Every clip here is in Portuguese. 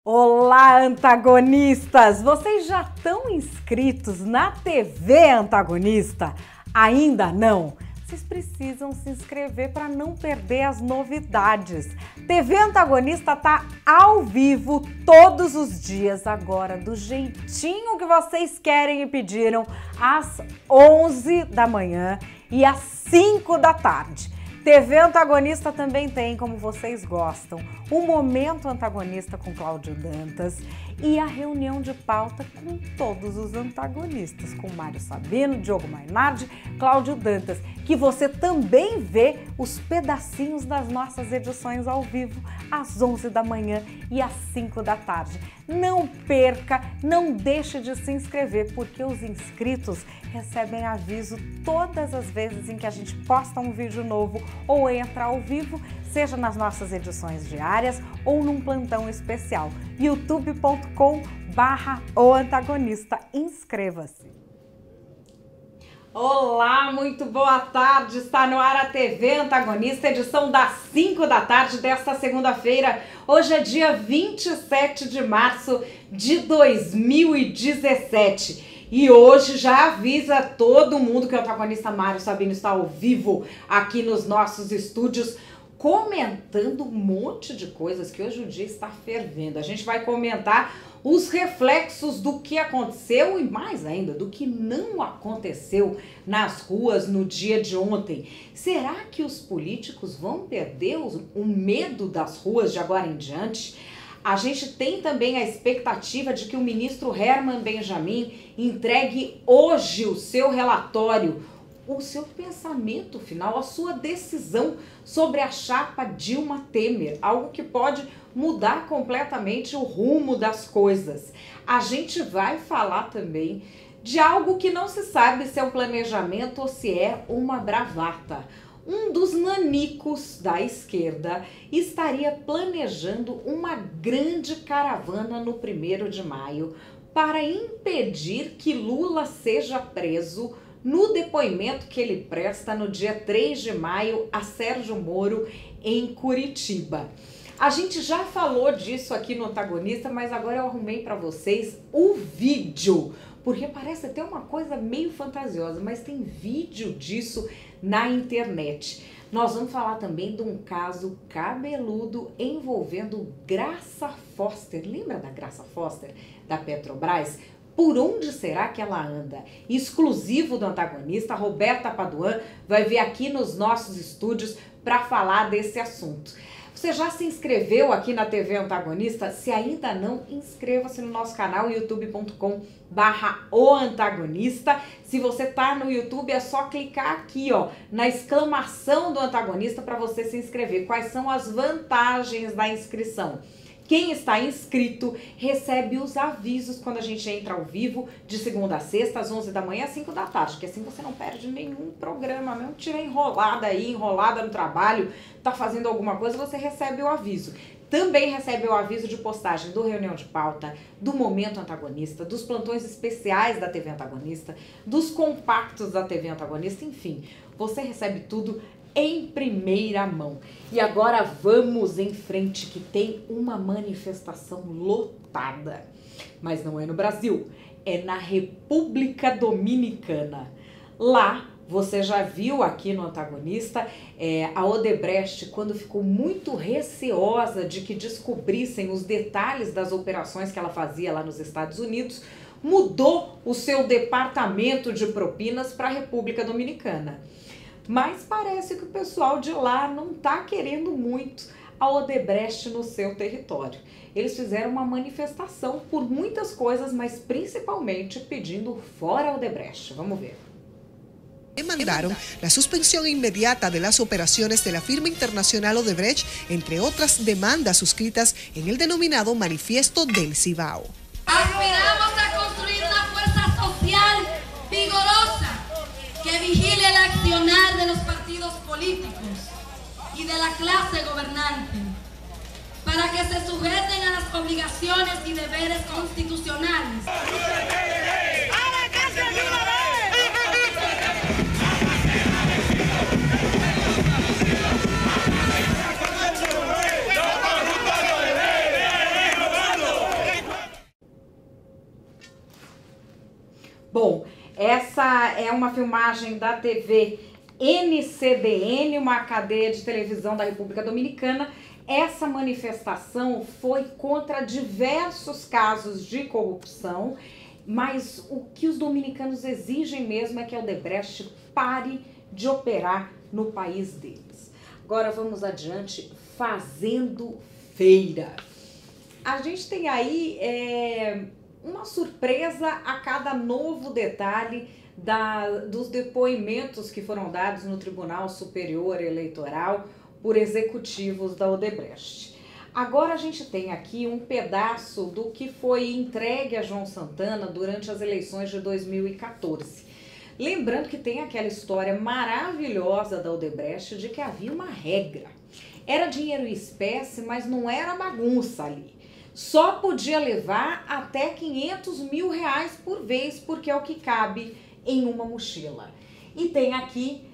Olá, antagonistas! Vocês já estão inscritos na TV Antagonista? Ainda não? Vocês precisam se inscrever para não perder as novidades. TV Antagonista tá ao vivo todos os dias agora, do jeitinho que vocês querem e pediram, às 11 da manhã e às 5 da tarde. TV Antagonista também tem, como vocês gostam, o Momento Antagonista com Cláudio Dantas e a reunião de pauta com todos os antagonistas, com Mário Sabino, Diogo Mainardi, Cláudio Dantas, que você também vê os pedacinhos das nossas edições ao vivo às 11 da manhã e às 5 da tarde. Não perca, não deixe de se inscrever, porque os inscritos recebem aviso todas as vezes em que a gente posta um vídeo novo ou entra ao vivo, seja nas nossas edições diárias ou num plantão especial. youtube.com/oantagonista. Inscreva-se! Olá, muito boa tarde! Está no ar a TV Antagonista, edição das 5 da tarde desta segunda-feira. Hoje é dia 27 de março de 2017. E hoje já avisa todo mundo que o antagonista Mário Sabino está ao vivo aqui nos nossos estúdios, comentando um monte de coisas, que hoje o dia está fervendo. A gente vai comentar os reflexos do que aconteceu e mais ainda do que não aconteceu nas ruas no dia de ontem. Será que os políticos vão perder o medo das ruas de agora em diante? A gente tem também a expectativa de que o ministro Herman Benjamin entregue hoje o seu relatório, o seu pensamento final, a sua decisão sobre a chapa Dilma Temer, algo que pode mudar completamente o rumo das coisas. A gente vai falar também de algo que não se sabe se é um planejamento ou se é uma bravata. Um dos nanicos da esquerda estaria planejando uma grande caravana no 1º de maio para impedir que Lula seja preso no depoimento que ele presta no dia 3 de maio a Sérgio Moro em Curitiba. A gente já falou disso aqui no Antagonista, mas agora eu arrumei para vocês o vídeo, porque parece até uma coisa meio fantasiosa, mas tem vídeo disso na internet. Nós vamos falar também de um caso cabeludo envolvendo Graça Foster. Lembra da Graça Foster, da Petrobras? Por onde será que ela anda? Exclusivo do Antagonista, Roberta Paduan vai vir aqui nos nossos estúdios para falar desse assunto. Você já se inscreveu aqui na TV Antagonista? Se ainda não, inscreva-se no nosso canal youtube.com/oantagonista. Se você tá no YouTube, é só clicar aqui, ó, na exclamação do Antagonista para você se inscrever. Quais são as vantagens da inscrição? Quem está inscrito recebe os avisos quando a gente entra ao vivo, de segunda a sexta, às 11 da manhã, às 5 da tarde, que assim você não perde nenhum programa, mesmo que tiver enrolada aí, enrolada no trabalho, tá fazendo alguma coisa, você recebe o aviso. Também recebe o aviso de postagem do Reunião de Pauta, do Momento Antagonista, dos plantões especiais da TV Antagonista, dos compactos da TV Antagonista, enfim, você recebe tudo em primeira mão. E agora vamos em frente, que tem uma manifestação lotada. Mas não é no Brasil, é na República Dominicana. Lá, você já viu aqui no Antagonista, a Odebrecht, quando ficou muito receosa de que descobrissem os detalhes das operações que ela fazia lá nos Estados Unidos, mudou o seu departamento de propinas para a República Dominicana. Mas parece que o pessoal de lá não está querendo muito a Odebrecht no seu território. Eles fizeram uma manifestação por muitas coisas, mas principalmente pedindo fora a Odebrecht. Vamos ver. Demandaron la suspensión inmediata de las operaciones de la firma internacional Odebrecht, entre otras demandas suscritas en el denominado Manifiesto del Cibao. Aspiramos a construir una fuerza social vigorosa que vigile el accionar de los partidos políticos y de la clase gobernante, para que se sujeten a las obligaciones y deberes constitucionales. Bom, essa é uma filmagem da TV NCDN, uma cadeia de televisão da República Dominicana. Essa manifestação foi contra diversos casos de corrupção, mas o que os dominicanos exigem mesmo é que a Odebrecht pare de operar no país deles. Agora vamos adiante, fazendo feira. A gente tem aí uma surpresa a cada novo detalhe dos depoimentos que foram dados no Tribunal Superior Eleitoral por executivos da Odebrecht. Agora a gente tem aqui um pedaço do que foi entregue a João Santana durante as eleições de 2014. Lembrando que tem aquela história maravilhosa da Odebrecht de que havia uma regra. Era dinheiro em espécie, mas não era bagunça ali. Só podia levar até 500 mil reais por vez, porque é o que cabe em uma mochila. E tem aqui,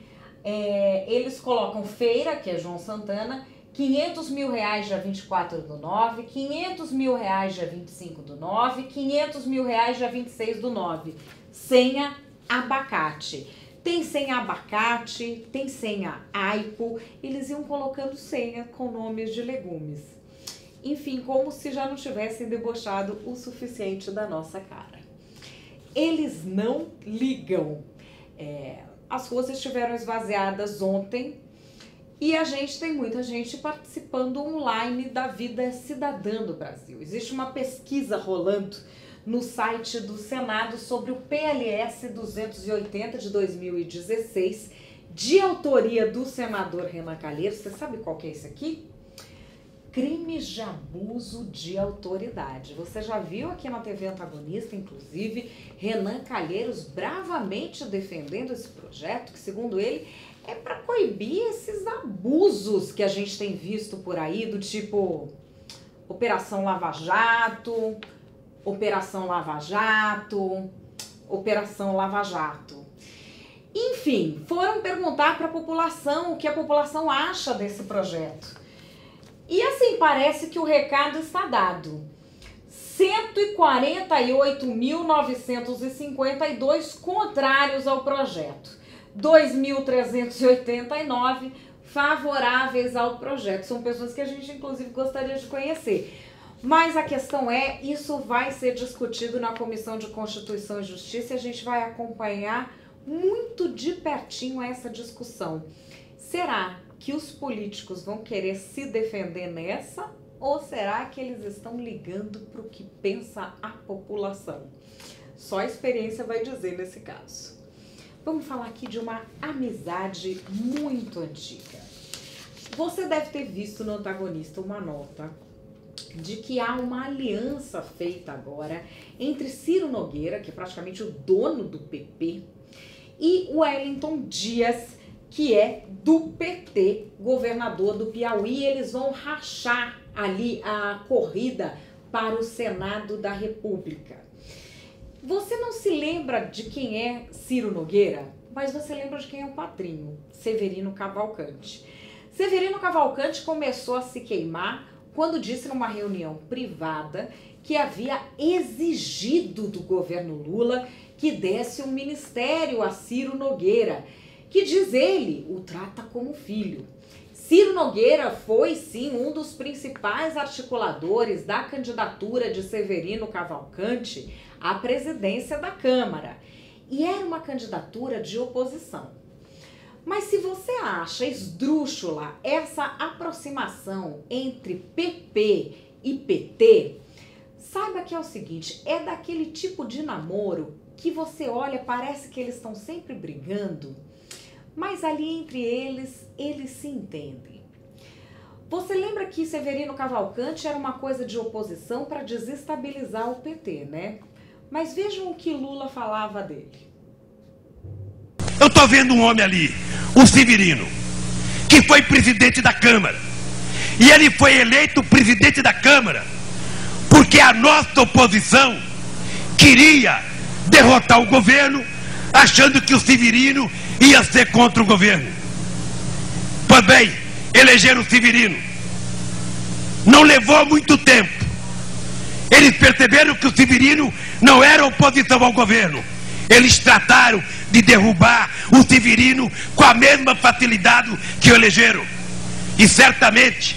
eles colocam feira, que é João Santana, 500 mil reais dia 24/9, 500 mil reais dia 25/9, 500 mil reais dia 26/9. Senha abacate. Tem senha abacate, tem senha aipo, eles iam colocando senha com nomes de legumes. Enfim, como se já não tivessem debochado o suficiente da nossa cara. Eles não ligam. As ruas estiveram esvaziadas ontem e a gente tem muita gente participando online da vida cidadã do Brasil. Existe uma pesquisa rolando no site do Senado sobre o PLS 280 de 2016, de autoria do senador Renan Calheiros. Você sabe qual que é esse aqui? Crimes de abuso de autoridade. Você já viu aqui na TV Antagonista, inclusive, Renan Calheiros bravamente defendendo esse projeto, que segundo ele é para coibir esses abusos que a gente tem visto por aí, do tipo Operação Lava Jato, Operação Lava Jato, Operação Lava Jato. Enfim, foram perguntar para a população o que a população acha desse projeto. E assim, parece que o recado está dado. 148.952 contrários ao projeto. 2.389 favoráveis ao projeto. São pessoas que a gente, inclusive, gostaria de conhecer. Mas a questão é, isso vai ser discutido na Comissão de Constituição e Justiça e a gente vai acompanhar muito de pertinho essa discussão. Será que os políticos vão querer se defender nessa? Ou será que eles estão ligando para o que pensa a população? Só a experiência vai dizer nesse caso. Vamos falar aqui de uma amizade muito antiga. Você deve ter visto no Antagonista uma nota de que há uma aliança feita agora entre Ciro Nogueira, que é praticamente o dono do PP, e o Wellington Dias, que é do PT, governador do Piauí. Eles vão rachar ali a corrida para o Senado da República. Você não se lembra de quem é Ciro Nogueira, mas você lembra de quem é o padrinho, Severino Cavalcante. Severino Cavalcante começou a se queimar quando disse numa reunião privada que havia exigido do governo Lula que desse um ministério a Ciro Nogueira, que, diz ele, o trata como filho. Ciro Nogueira foi, sim, um dos principais articuladores da candidatura de Severino Cavalcante à presidência da Câmara. E era uma candidatura de oposição. Mas se você acha esdrúxula essa aproximação entre PP e PT, saiba que é o seguinte, é daquele tipo de namoro que você olha, parece que eles estão sempre brigando, mas ali entre eles se entendem. Você lembra que Severino Cavalcante era uma coisa de oposição para desestabilizar o PT, né? Mas vejam o que Lula falava dele. Eu tô vendo um homem ali, o Severino, que foi presidente da Câmara. E ele foi eleito presidente da Câmara porque a nossa oposição queria derrotar o governo, achando que o Severino ia ser contra o governo. Pois bem, elegeram o Severino. Não levou muito tempo. Eles perceberam que o Severino não era oposição ao governo. Eles trataram de derrubar o Severino com a mesma facilidade que o elegeram. E certamente,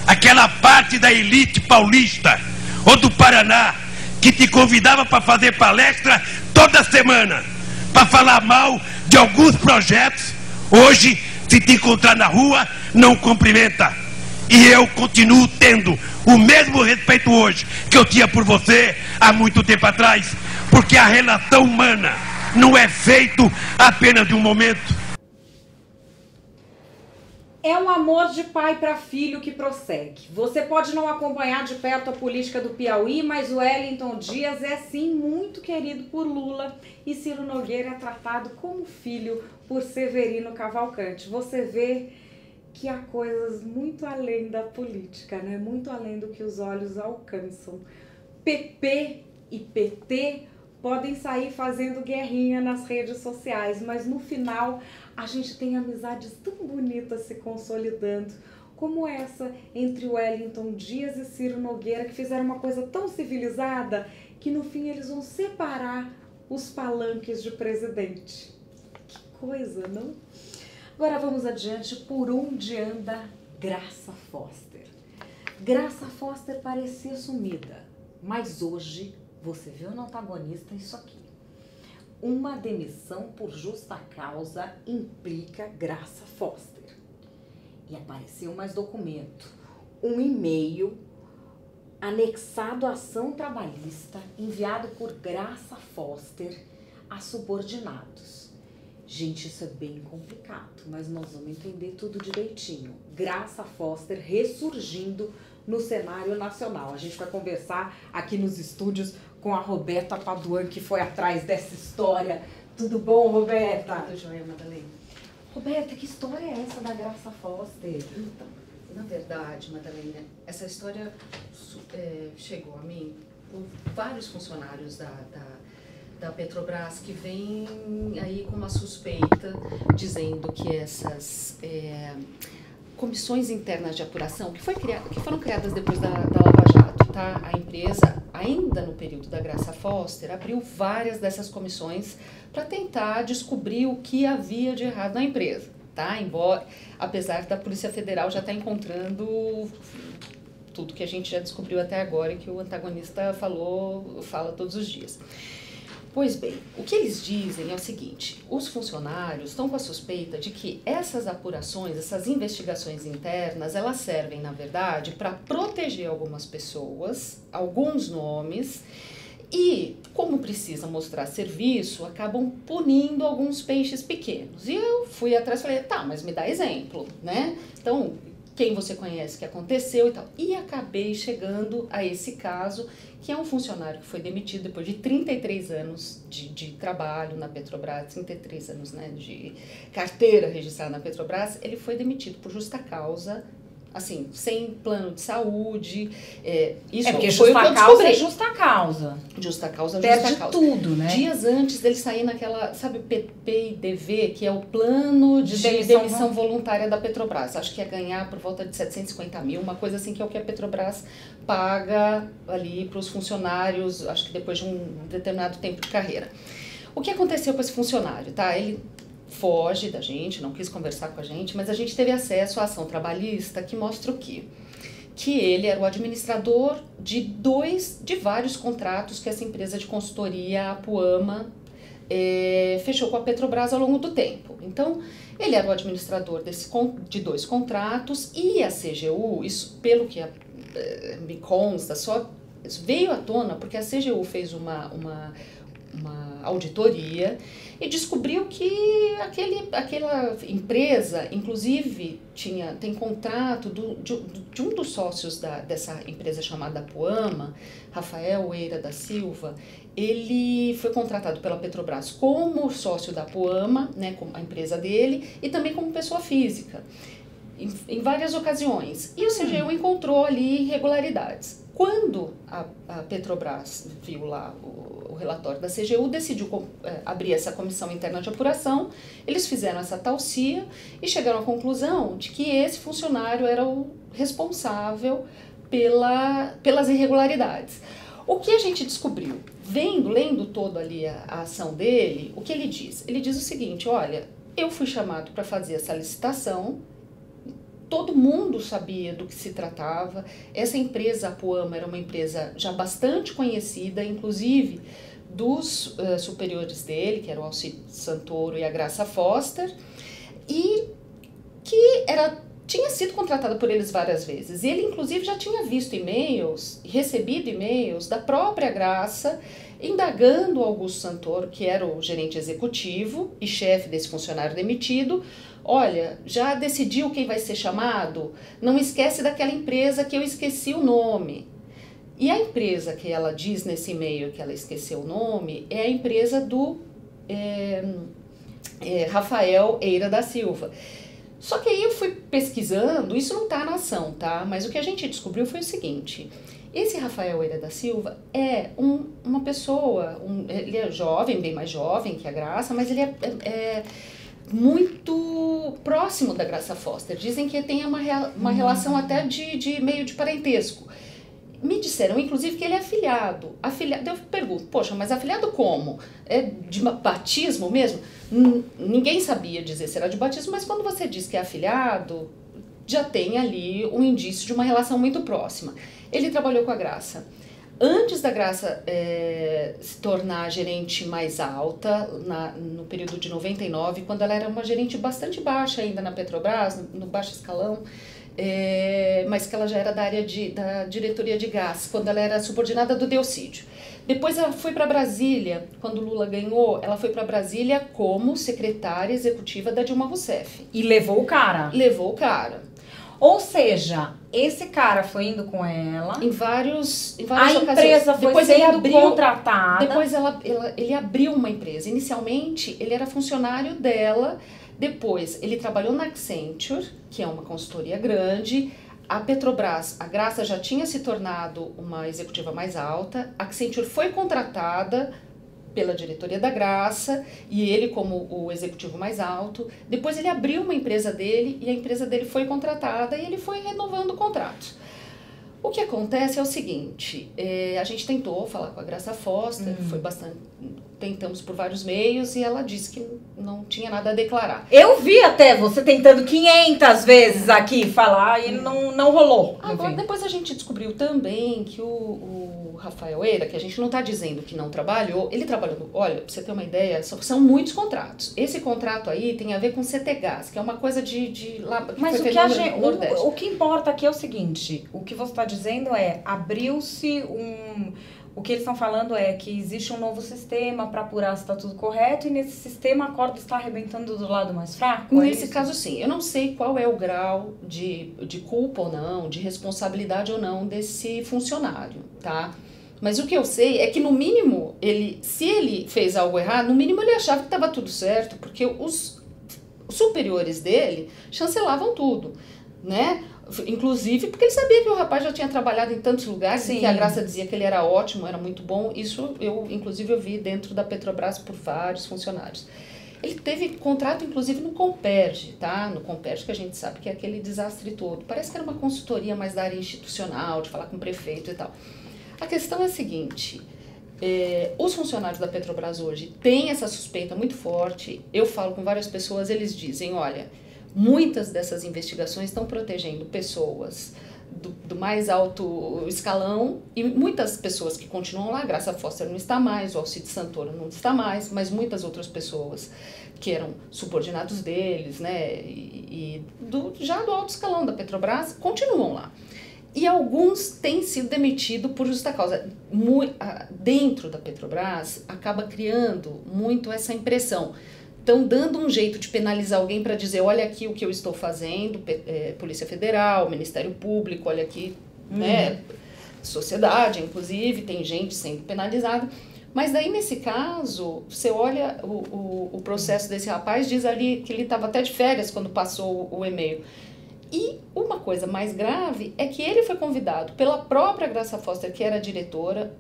aquela parte da elite paulista ou do Paraná que te convidava para fazer palestra toda semana, para falar mal de alguns projetos, hoje, se te encontrar na rua, não cumprimenta. E eu continuo tendo o mesmo respeito hoje que eu tinha por você há muito tempo atrás, porque a relação humana não é feito apenas de um momento. É um amor de pai para filho que prossegue. Você pode não acompanhar de perto a política do Piauí, mas o Wellington Dias é sim muito querido por Lula e Ciro Nogueira é tratado como filho por Severino Cavalcante. Você vê que há coisas muito além da política, né? Muito além do que os olhos alcançam. PP e PT podem sair fazendo guerrinha nas redes sociais, mas no final a gente tem amizades tão bonitas se consolidando, como essa entre Wellington Dias e Ciro Nogueira, que fizeram uma coisa tão civilizada que no fim eles vão separar os palanques de presidente. Que coisa, não? Agora vamos adiante. Por onde anda Graça Foster? Graça Foster parecia sumida, mas hoje você viu no antagonista isso aqui. Uma demissão por justa causa implica Graça Foster. E apareceu mais documento. Um e-mail anexado à ação trabalhista enviado por Graça Foster a subordinados. Gente, isso é bem complicado, mas nós vamos entender tudo direitinho. Graça Foster ressurgindo no cenário nacional. A gente vai conversar aqui nos estúdios com a Roberta Paduan, que foi atrás dessa história. Tudo bom, Roberta? Tudo jóia, Madalena. Roberta, que história é essa da Graça Foster? Então, na verdade, Madalena, essa história chegou a mim por vários funcionários da Petrobras que vêm aí com uma suspeita dizendo que essas comissões internas de apuração que foram criadas depois da Lava Jato, tá? A empresa, ainda no período da Graça Foster, abriu várias dessas comissões para tentar descobrir o que havia de errado na empresa, tá? Apesar da Polícia Federal já estar encontrando tudo que a gente já descobriu até agora e que o antagonista fala todos os dias. Pois bem, o que eles dizem é o seguinte: os funcionários estão com a suspeita de que essas apurações, essas investigações internas, elas servem, na verdade, para proteger algumas pessoas, alguns nomes, e, como precisa mostrar serviço, acabam punindo alguns peixes pequenos. E eu fui atrás e falei, tá, mas me dá exemplo, né? Então, quem você conhece que aconteceu e tal. E acabei chegando a esse caso, que é um funcionário que foi demitido depois de 33 anos de trabalho na Petrobras, 33 anos, né, de carteira registrada na Petrobras. Ele foi demitido por justa causa, assim, sem plano de saúde. Isso porque foi justa o que eu causa descobri. é justa causa. Justa causa, Perde justa causa. tudo, né? Dias antes dele sair naquela, sabe, PPIDV, que é o plano de demissão voluntária da Petrobras. Acho que ia ganhar por volta de 750 mil, uma coisa assim, que é o que a Petrobras paga ali para os funcionários, acho que depois de um determinado tempo de carreira. O que aconteceu com esse funcionário, tá? Ele foge da gente, não quis conversar com a gente, mas a gente teve acesso à ação trabalhista que mostra o quê? Que ele era o administrador de vários contratos que essa empresa de consultoria, a Puama, fechou com a Petrobras ao longo do tempo. Então, ele era o administrador de 2 contratos e a CGU, isso pelo que me consta, só veio à tona porque a CGU fez uma auditoria e descobriu que aquela empresa, inclusive, tem contrato de um dos sócios dessa empresa chamada Puama, Rafael Eira da Silva. Ele foi contratado pela Petrobras como sócio da Puama, né, como a empresa dele, e também como pessoa física, em várias ocasiões. E o CGU encontrou ali irregularidades. Quando a Petrobras viu lá o relatório da CGU, decidiu abrir essa comissão interna de apuração, eles fizeram essa tausia e chegaram à conclusão de que esse funcionário era o responsável pelas irregularidades. O que a gente descobriu? Lendo todo ali a ação dele, o que ele diz? Ele diz o seguinte, olha, eu fui chamado para fazer essa licitação, todo mundo sabia do que se tratava, essa empresa, a Apuama, era uma empresa já bastante conhecida, inclusive dos superiores dele, que eram o Alcide Santoro e a Graça Foster, e que tinha sido contratada por eles várias vezes. Ele, inclusive, já tinha visto e-mails, recebido e-mails da própria Graça, indagando o Augusto Santoro, que era o gerente executivo e chefe desse funcionário demitido, olha, já decidiu quem vai ser chamado? Não esquece daquela empresa que eu esqueci o nome. E a empresa que ela diz nesse e-mail que ela esqueceu o nome é a empresa do Rafael Eira da Silva. Só que aí eu fui pesquisando, isso não está na ação, tá? Mas o que a gente descobriu foi o seguinte, esse Rafael Eira da Silva é uma pessoa, ele é jovem, bem mais jovem que a Graça, mas ele é muito próximo da Graça Foster. Dizem que tem uma relação até de meio de parentesco. Me disseram, inclusive, que ele é afilhado. Eu pergunto, poxa, mas afilhado como? É de batismo mesmo? Ninguém sabia dizer se era de batismo, mas quando você diz que é afilhado, já tem ali um indício de uma relação muito próxima. Ele trabalhou com a Graça. Antes da Graça se tornar gerente mais alta, no período de 99, quando ela era uma gerente bastante baixa ainda na Petrobras, no baixo escalão, mas que ela já era da área da diretoria de gás, quando ela era subordinada do Delcídio. Depois ela foi para Brasília, quando o Lula ganhou, ela foi para Brasília como secretária executiva da Dilma Rousseff. E levou o cara. Levou o cara. Ou seja, esse cara foi indo com ela. Em várias ocasiões. A empresa foi depois sendo contratada. Depois ele abriu uma empresa. Inicialmente, ele era funcionário dela. Depois, ele trabalhou na Accenture, que é uma consultoria grande. A Petrobras, a Graça já tinha se tornado uma executiva mais alta. A Accenture foi contratada pela diretoria da Graça e ele como o executivo mais alto. Depois ele abriu uma empresa dele e a empresa dele foi contratada e ele foi renovando o contrato. O que acontece é o seguinte, a gente tentou falar com a Graça Foster, tentamos por vários meios e ela disse que não tinha nada a declarar. Eu vi até você tentando 500 vezes aqui falar e não rolou. Agora, depois a gente descobriu também que o Rafael Eira, que a gente não está dizendo que não trabalhou, ele trabalhou, olha, pra você ter uma ideia, são muitos contratos. Esse contrato aí tem a ver com CTGás, que é uma coisa de lá... Mas o que importa aqui é o seguinte, o que você está dizendo é, abriu-se o que eles estão falando é que existe um novo sistema para apurar se está tudo correto e nesse sistema a corda está arrebentando do lado mais fraco? Nesse caso, sim. Eu não sei qual é o grau de culpa ou não, de responsabilidade ou não desse funcionário, tá? Mas o que eu sei é que, no mínimo, se ele fez algo errado, no mínimo ele achava que estava tudo certo, porque os superiores dele chancelavam tudo, né? Inclusive porque ele sabia que o rapaz já tinha trabalhado em tantos lugares, e que a Graça dizia que ele era ótimo, era muito bom. Isso inclusive eu vi dentro da Petrobras por vários funcionários. Ele teve contrato inclusive no Comperj, tá? No Comperj, que a gente sabe que é aquele desastre todo. Parece que era uma consultoria mais da área institucional, de falar com o prefeito e tal. A questão é a seguinte, os funcionários da Petrobras hoje têm essa suspeita muito forte. Eu falo com várias pessoas, eles dizem, olha, muitas dessas investigações estão protegendo pessoas do mais alto escalão e muitas pessoas que continuam lá. Graça Foster não está mais, o Alcide Santoro não está mais, mas muitas outras pessoas que eram subordinados deles, né, já do alto escalão da Petrobras, continuam lá. E alguns têm sido demitidos por justa causa. Dentro da Petrobras, acaba criando muito essa impressão. Estão dando um jeito de penalizar alguém para dizer, olha aqui o que eu estou fazendo, Polícia Federal, Ministério Público, olha aqui, né, sociedade, inclusive, tem gente sendo penalizada. Mas daí, nesse caso, você olha o processo desse rapaz, diz ali que ele estava até de férias quando passou o e-mail. E uma coisa mais grave é que ele foi convidado pela própria Graça Foster, que era a diretora.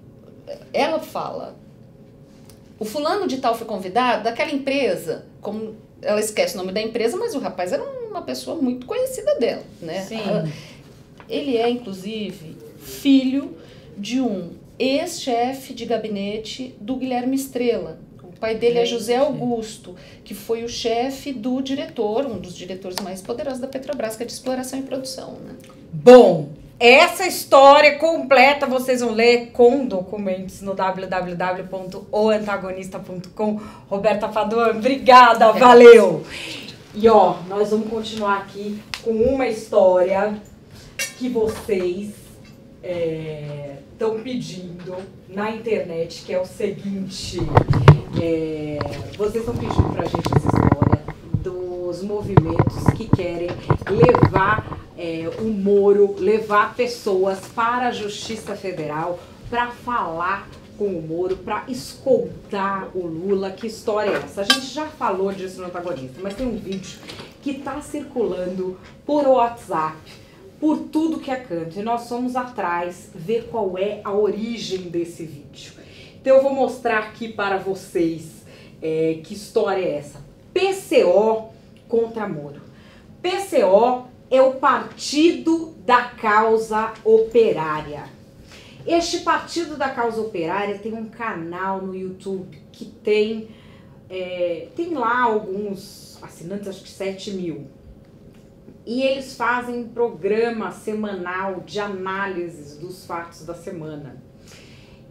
Ela fala, o fulano de tal foi convidado daquela empresa, como ela esquece o nome da empresa, mas o rapaz era uma pessoa muito conhecida dela, né? Sim. Ele é, inclusive, filho de um ex-chefe de gabinete do Guilherme Estrela. O pai dele é José Augusto, que foi o chefe do diretor, um dos diretores mais poderosos da Petrobras, que é de exploração e produção, né? Bom, essa história completa vocês vão ler com documentos no www.oantagonista.com. Roberta Padoan, obrigada, valeu! E ó, nós vamos continuar aqui com uma história que vocês estão pedindo na internet, que é o seguinte. Vocês estão pedindo pra gente essa história dos movimentos que querem levar o Moro, levar pessoas para a Justiça Federal para falar com o Moro, para escoltar o Lula. Que história é essa? A gente já falou disso no Antagonista, mas tem um vídeo que está circulando por WhatsApp, por tudo que é canto, e nós fomos atrás ver qual é a origem desse vídeo. Então eu vou mostrar aqui para vocês que história é essa. PCO contra Moro. PCO é o Partido da Causa Operária. Este Partido da Causa Operária tem um canal no YouTube que tem lá alguns assinantes, acho que 7 mil. E eles fazem um programa semanal de análises dos fatos da semana.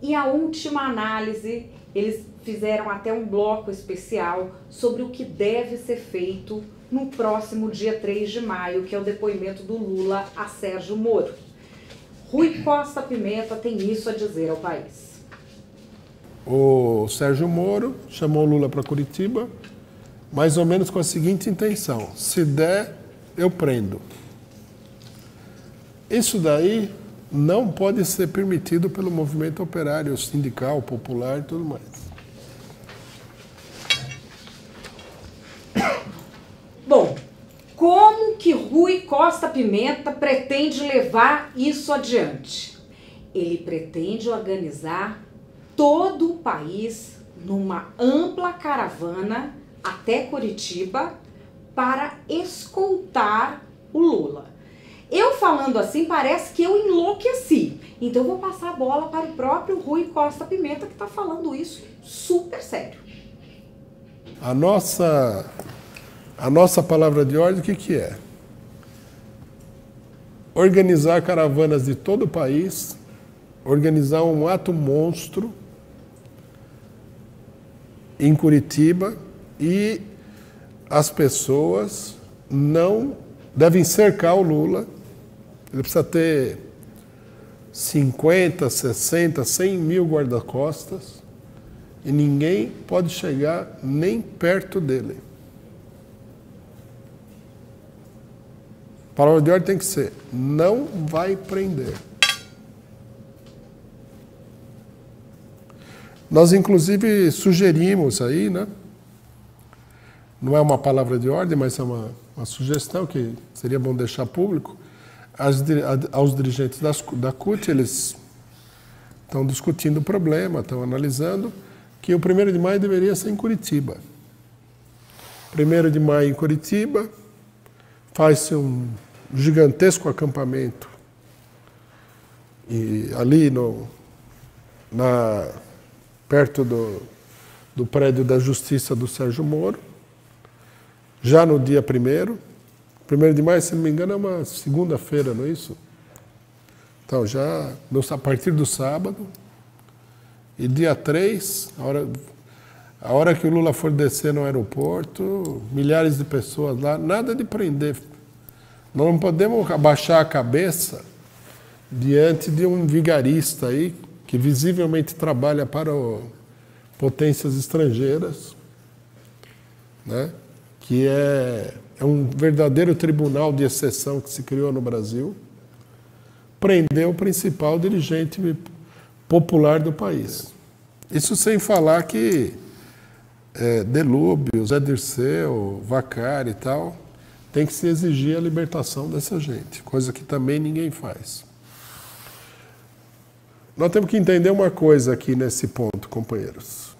E a última análise, eles fizeram até um bloco especial sobre o que deve ser feito no próximo dia 3 de maio, que é o depoimento do Lula a Sérgio Moro. Rui Costa Pimenta tem isso a dizer ao país. O Sérgio Moro chamou o Lula para Curitiba, mais ou menos com a seguinte intenção: se der, eu prendo. Isso daí não pode ser permitido pelo movimento operário, sindical, popular e tudo mais. Bom, como que Rui Costa Pimenta pretende levar isso adiante? Ele pretende organizar todo o país numa ampla caravana até Curitiba para escoltar o Lula. Eu falando assim, parece que eu enlouqueci. Então eu vou passar a bola para o próprio Rui Costa Pimenta, que está falando isso super sério. A nossa palavra de ordem, o que é? Organizar caravanas de todo o país, organizar um ato monstro em Curitiba, e as pessoas não devem cercar o Lula. Ele precisa ter 50, 60, 100 mil guarda-costas e ninguém pode chegar nem perto dele. A palavra de ordem tem que ser: não vai prender. Nós, inclusive, sugerimos aí, né? Não é uma palavra de ordem, mas é uma sugestão que seria bom deixar público. Aos dirigentes da CUT, eles estão discutindo o problema, estão analisando que o 1º de maio deveria ser em Curitiba. 1º de maio em Curitiba, faz-se um gigantesco acampamento e ali perto do prédio da Justiça do Sérgio Moro, já no dia 1º. 1º de maio, se não me engano, é uma segunda-feira, não é isso? Então, já a partir do sábado, e dia 3, a hora que o Lula for descer no aeroporto, milhares de pessoas lá, nada de prender. Nós não podemos abaixar a cabeça diante de um vigarista aí, que visivelmente trabalha para potências estrangeiras, né? Que é um verdadeiro tribunal de exceção que se criou no Brasil, prendeu o principal dirigente popular do país. Isso sem falar que Delúbio, Zé Dirceu, Vacari e tal, tem que se exigir a libertação dessa gente, coisa que também ninguém faz. Nós temos que entender uma coisa aqui nesse ponto, companheiros,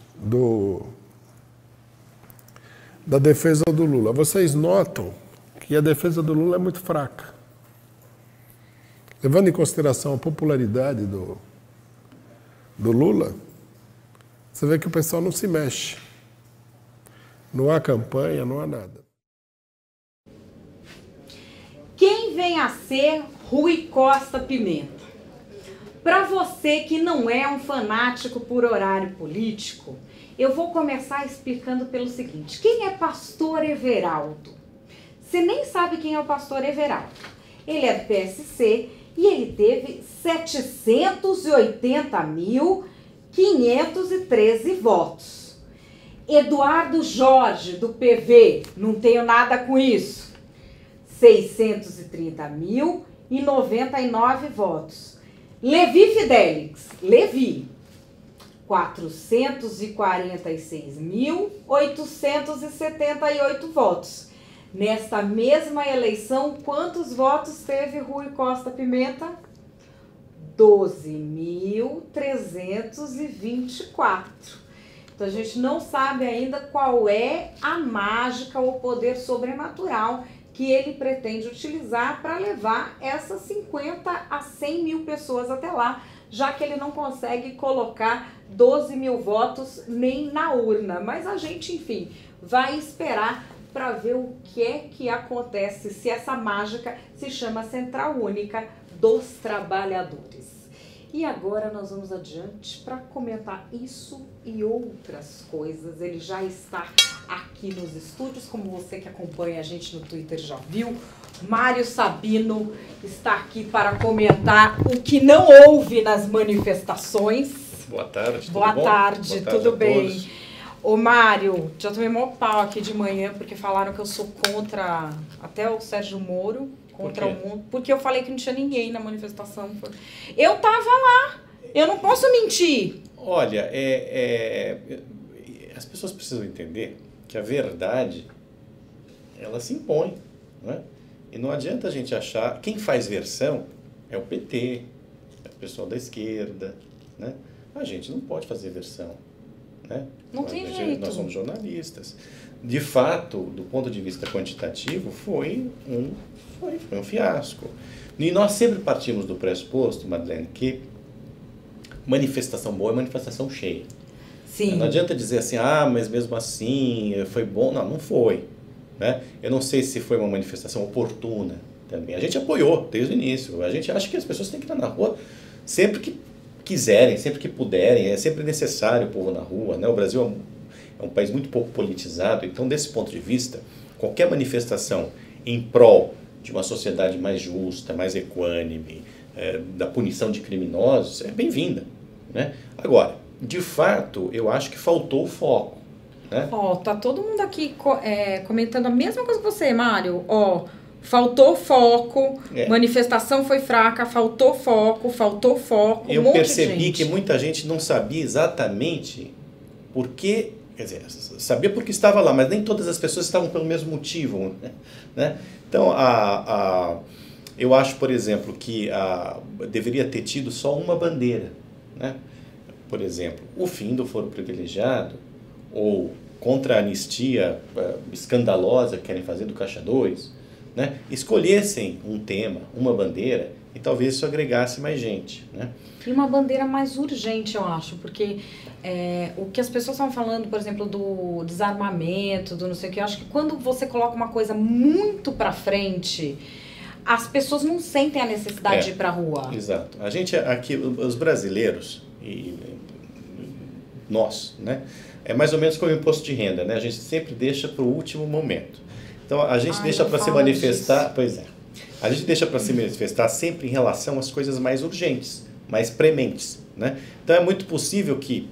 da defesa do Lula. Vocês notam que a defesa do Lula é muito fraca. Levando em consideração a popularidade do Lula, você vê que o pessoal não se mexe. Não há campanha, não há nada. Quem vem a ser Rui Costa Pimenta? Para você que não é um fanático por horário político, eu vou começar explicando pelo seguinte. Quem é Pastor Everaldo? Você nem sabe quem é o Pastor Everaldo. Ele é do PSC e ele teve 780.513 votos. Eduardo Jorge, do PV, não tenho nada com isso, 630.099 votos. Levi Fidelix, Levi, 446.878 votos. Nesta mesma eleição, quantos votos teve Rui Costa Pimenta? 12.324. Então a gente não sabe ainda qual é a mágica ou poder sobrenatural que ele pretende utilizar para levar essas 50 a 100 mil pessoas até lá, já que ele não consegue colocar 12 mil votos nem na urna. Mas a gente, enfim, vai esperar para ver o que é que acontece, se essa mágica se chama Central Única dos Trabalhadores. E agora nós vamos adiante para comentar isso e outras coisas. Ele já está aqui nos estúdios, como você que acompanha a gente no Twitter já viu. Mário Sabino está aqui para comentar o que não houve nas manifestações. Boa tarde, Boa tarde, tudo bem? Todos. Ô Mário, já tomei mó pau aqui de manhã porque falaram que eu sou contra até o Sérgio Moro. Contra o mundo, porque eu falei que não tinha ninguém na manifestação. Eu tava lá, eu não posso mentir. Olha, as pessoas precisam entender que a verdade, ela se impõe, né? E não adianta a gente achar, quem faz versão é o PT, é o pessoal da esquerda, né? A gente não pode fazer versão, né? Não tem jeito. Nós somos jornalistas. De fato, do ponto de vista quantitativo, foi um fiasco. E nós sempre partimos do pressuposto, Madeleine, que manifestação boa é manifestação cheia. Sim. Não adianta dizer assim, mas mesmo assim foi bom. Não, não foi. Né? Eu não sei se foi uma manifestação oportuna também. A gente apoiou desde o início. A gente acha que as pessoas têm que estar na rua sempre que quiserem, sempre que puderem. É sempre necessário o povo na rua. Né? O Brasil é um país muito pouco politizado. Então, desse ponto de vista, qualquer manifestação em prol de uma sociedade mais justa, mais equânime, da punição de criminosos, é bem-vinda. Né? Agora, de fato, eu acho que faltou o foco. Né? Tá todo mundo aqui comentando a mesma coisa que você, Mário. Faltou foco, manifestação foi fraca, faltou foco, Eu percebi que muita gente não sabia exatamente por que, quer dizer, sabia porque estava lá, mas nem todas as pessoas estavam pelo mesmo motivo. Né? Então, eu acho, por exemplo, que deveria ter tido só uma bandeira. Né? Por exemplo, o fim do foro privilegiado, ou contra a anistia escandalosa que querem fazer do Caixa 2, né? Escolhessem um tema, uma bandeira, e talvez isso agregasse mais gente. Né? E uma bandeira mais urgente, eu acho, porque o que as pessoas estão falando, por exemplo, do desarmamento, do não sei o que, eu acho que quando você coloca uma coisa muito pra frente, as pessoas não sentem a necessidade de ir pra rua. Exato. A gente aqui, os brasileiros, e nós, né? É mais ou menos como o imposto de renda, né? A gente sempre deixa para o último momento. Então, a gente deixa para se manifestar... Disso. Pois é. A gente deixa para se manifestar sempre em relação às coisas mais urgentes, mais prementes, né? Então, é muito possível que,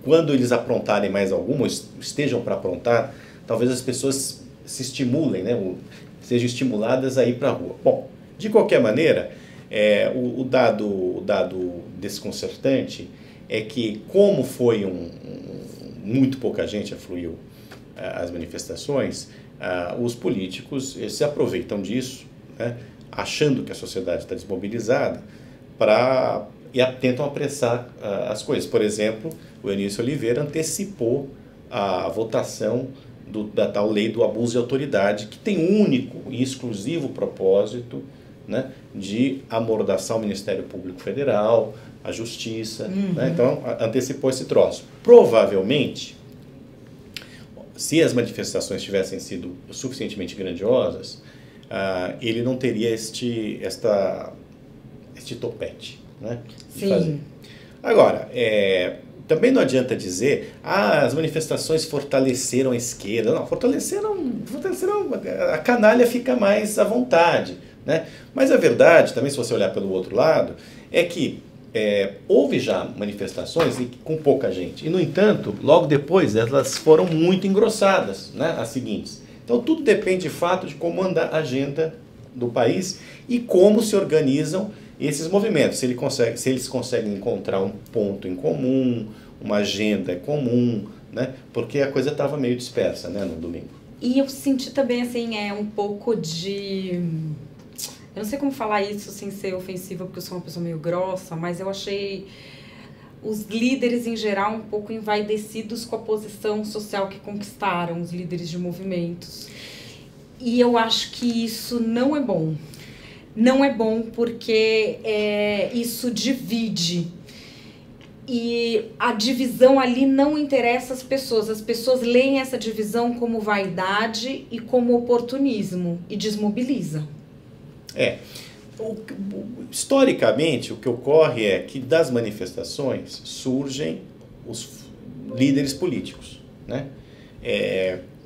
quando eles aprontarem mais alguma, estejam para aprontar, talvez as pessoas se estimulem, né? Sejam estimuladas a ir para a rua. Bom, de qualquer maneira, o dado desconcertante é que, como foi muito pouca gente afluiu às manifestações, os políticos se aproveitam disso, né, achando que a sociedade está desmobilizada, e tentam apressar as coisas. Por exemplo, o Eunício Oliveira antecipou a votação da tal lei do abuso de autoridade, que tem um único e exclusivo propósito né, de amordaçar o Ministério Público Federal, a Justiça, né? Então antecipou esse troço. Provavelmente, se as manifestações tivessem sido suficientemente grandiosas, ele não teria este topete, né, de fazer. Agora, também não adianta dizer, as manifestações fortaleceram a esquerda. Não, fortaleceram, a canalha fica mais à vontade, né? Mas a verdade, também se você olhar pelo outro lado, é que houve já manifestações com pouca gente. E, no entanto, logo depois, elas foram muito engrossadas, né, as seguintes. Então, tudo depende, de fato, de como anda a agenda do país e como se organizam esses movimentos. Se eles conseguem encontrar um ponto em comum, uma agenda comum, né, porque a coisa estava meio dispersa, né, no domingo. E eu senti também, assim, um pouco de... Eu não sei como falar isso sem ser ofensiva, porque eu sou uma pessoa meio grossa, mas eu achei os líderes, em geral, um pouco envaidecidos com a posição social que conquistaram, os líderes de movimentos. E eu acho que isso não é bom. Não é bom porque isso divide. E a divisão ali não interessa as pessoas leem essa divisão como vaidade e como oportunismo e desmobilizam. Historicamente, o que ocorre é que das manifestações surgem os líderes políticos, né?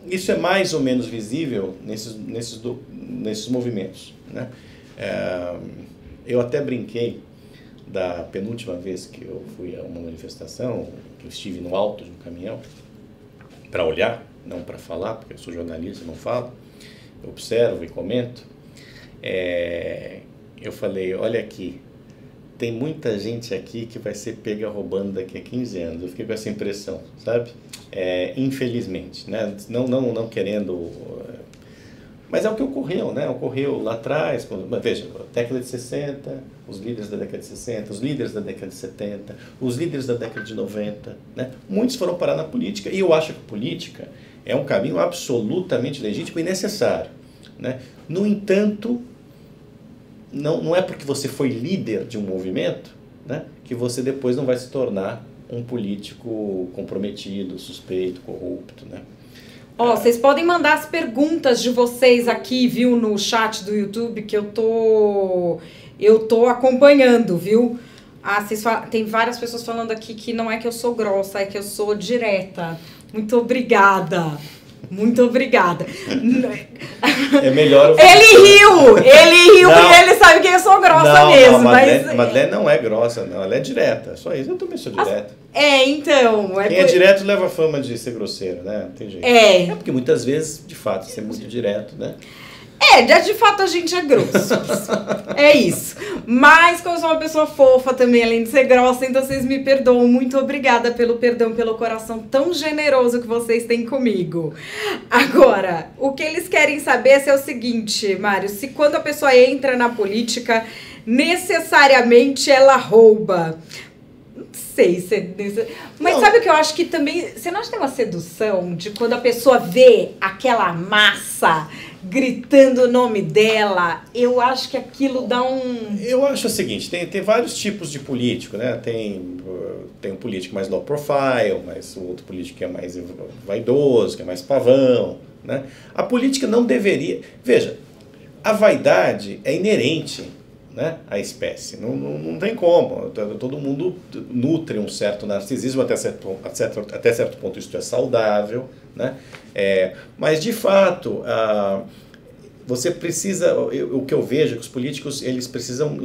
Isso é mais ou menos visível nesses movimentos, né? Eu até brinquei da penúltima vez que eu fui a uma manifestação, que eu estive no alto de um caminhão para olhar, não para falar, porque eu sou jornalista, não falo, eu observo e comento. Eu falei, olha aqui, tem muita gente aqui que vai ser pega roubando daqui a 15 anos. Eu fiquei com essa impressão, sabe? Infelizmente, né? Não querendo... Mas é o que ocorreu, né? Ocorreu lá atrás, veja, década de 60, os líderes da década de 60, os líderes da década de 70, os líderes da década de 90, né? Muitos foram parar na política, e eu acho que a política é um caminho absolutamente legítimo e necessário, né? No entanto, não é porque você foi líder de um movimento, né, que você depois não vai se tornar um político comprometido, suspeito, corrupto, né? Vocês podem mandar as perguntas de vocês aqui, viu, no chat do YouTube, que eu tô acompanhando, viu? Tem várias pessoas falando aqui que não é que eu sou grossa, é que eu sou direta. Muito obrigada. Muito obrigada. É melhor... Ele riu não. E ele sabe que eu sou grossa mesmo. Madeleine não é grossa, não. Ela é direta. Só isso. Eu também sou direta. Então... Quem é direto leva a fama de ser grosseiro, né? Não tem jeito. É porque muitas vezes, de fato, ser muito direto, né? De fato a gente é grosso. É isso. Mas como eu sou uma pessoa fofa também, além de ser grossa, então vocês me perdoam. Muito obrigada pelo perdão, pelo coração tão generoso que vocês têm comigo. Agora, o que eles querem saber é o seguinte, Mário, se quando a pessoa entra na política, necessariamente ela rouba. Não sei se... Mas sabe o que eu acho que também... Você não acha que tem uma sedução de quando a pessoa vê aquela massa gritando o nome dela? Eu acho que aquilo dá um... Eu acho o seguinte, tem vários tipos de político, né? Tem um político mais low profile, mas o outro político que é mais vaidoso, que é mais pavão, né? A política não deveria... Veja, a vaidade é inerente, né, a espécie. Não tem como. Todo mundo nutre um certo narcisismo, até certo ponto isso é saudável, né? Mas, de fato, você precisa... O que eu vejo é que os políticos eles precisam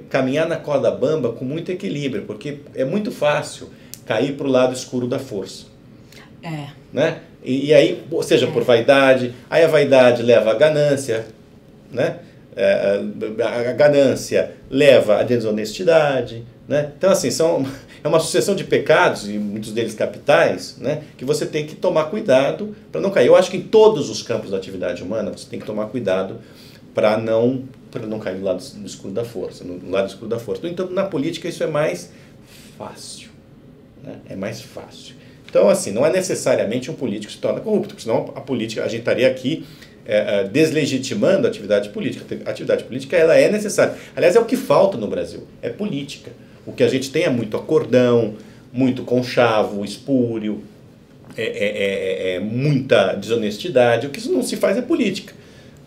caminhar na corda bamba com muito equilíbrio, porque é muito fácil cair para o lado escuro da força. Né? E aí, seja por vaidade, aí a vaidade leva à ganância, né? A ganância leva à desonestidade, né? Então, assim, é uma sucessão de pecados, e muitos deles capitais, né, que você tem que tomar cuidado para não cair. Eu acho que em todos os campos da atividade humana você tem que tomar cuidado para não cair no lado escuro da força. No lado escuro da força. No entanto, na política isso é mais fácil, né? É mais fácil. Então, assim, não é necessariamente um político que se torna corrupto, porque senão a política, a gente estaria aqui deslegitimando a atividade política. A atividade política ela é necessária. Aliás, é o que falta no Brasil, é política. O que a gente tem é muito acordão, muito conchavo, espúrio, muita desonestidade. O que isso não se faz é política.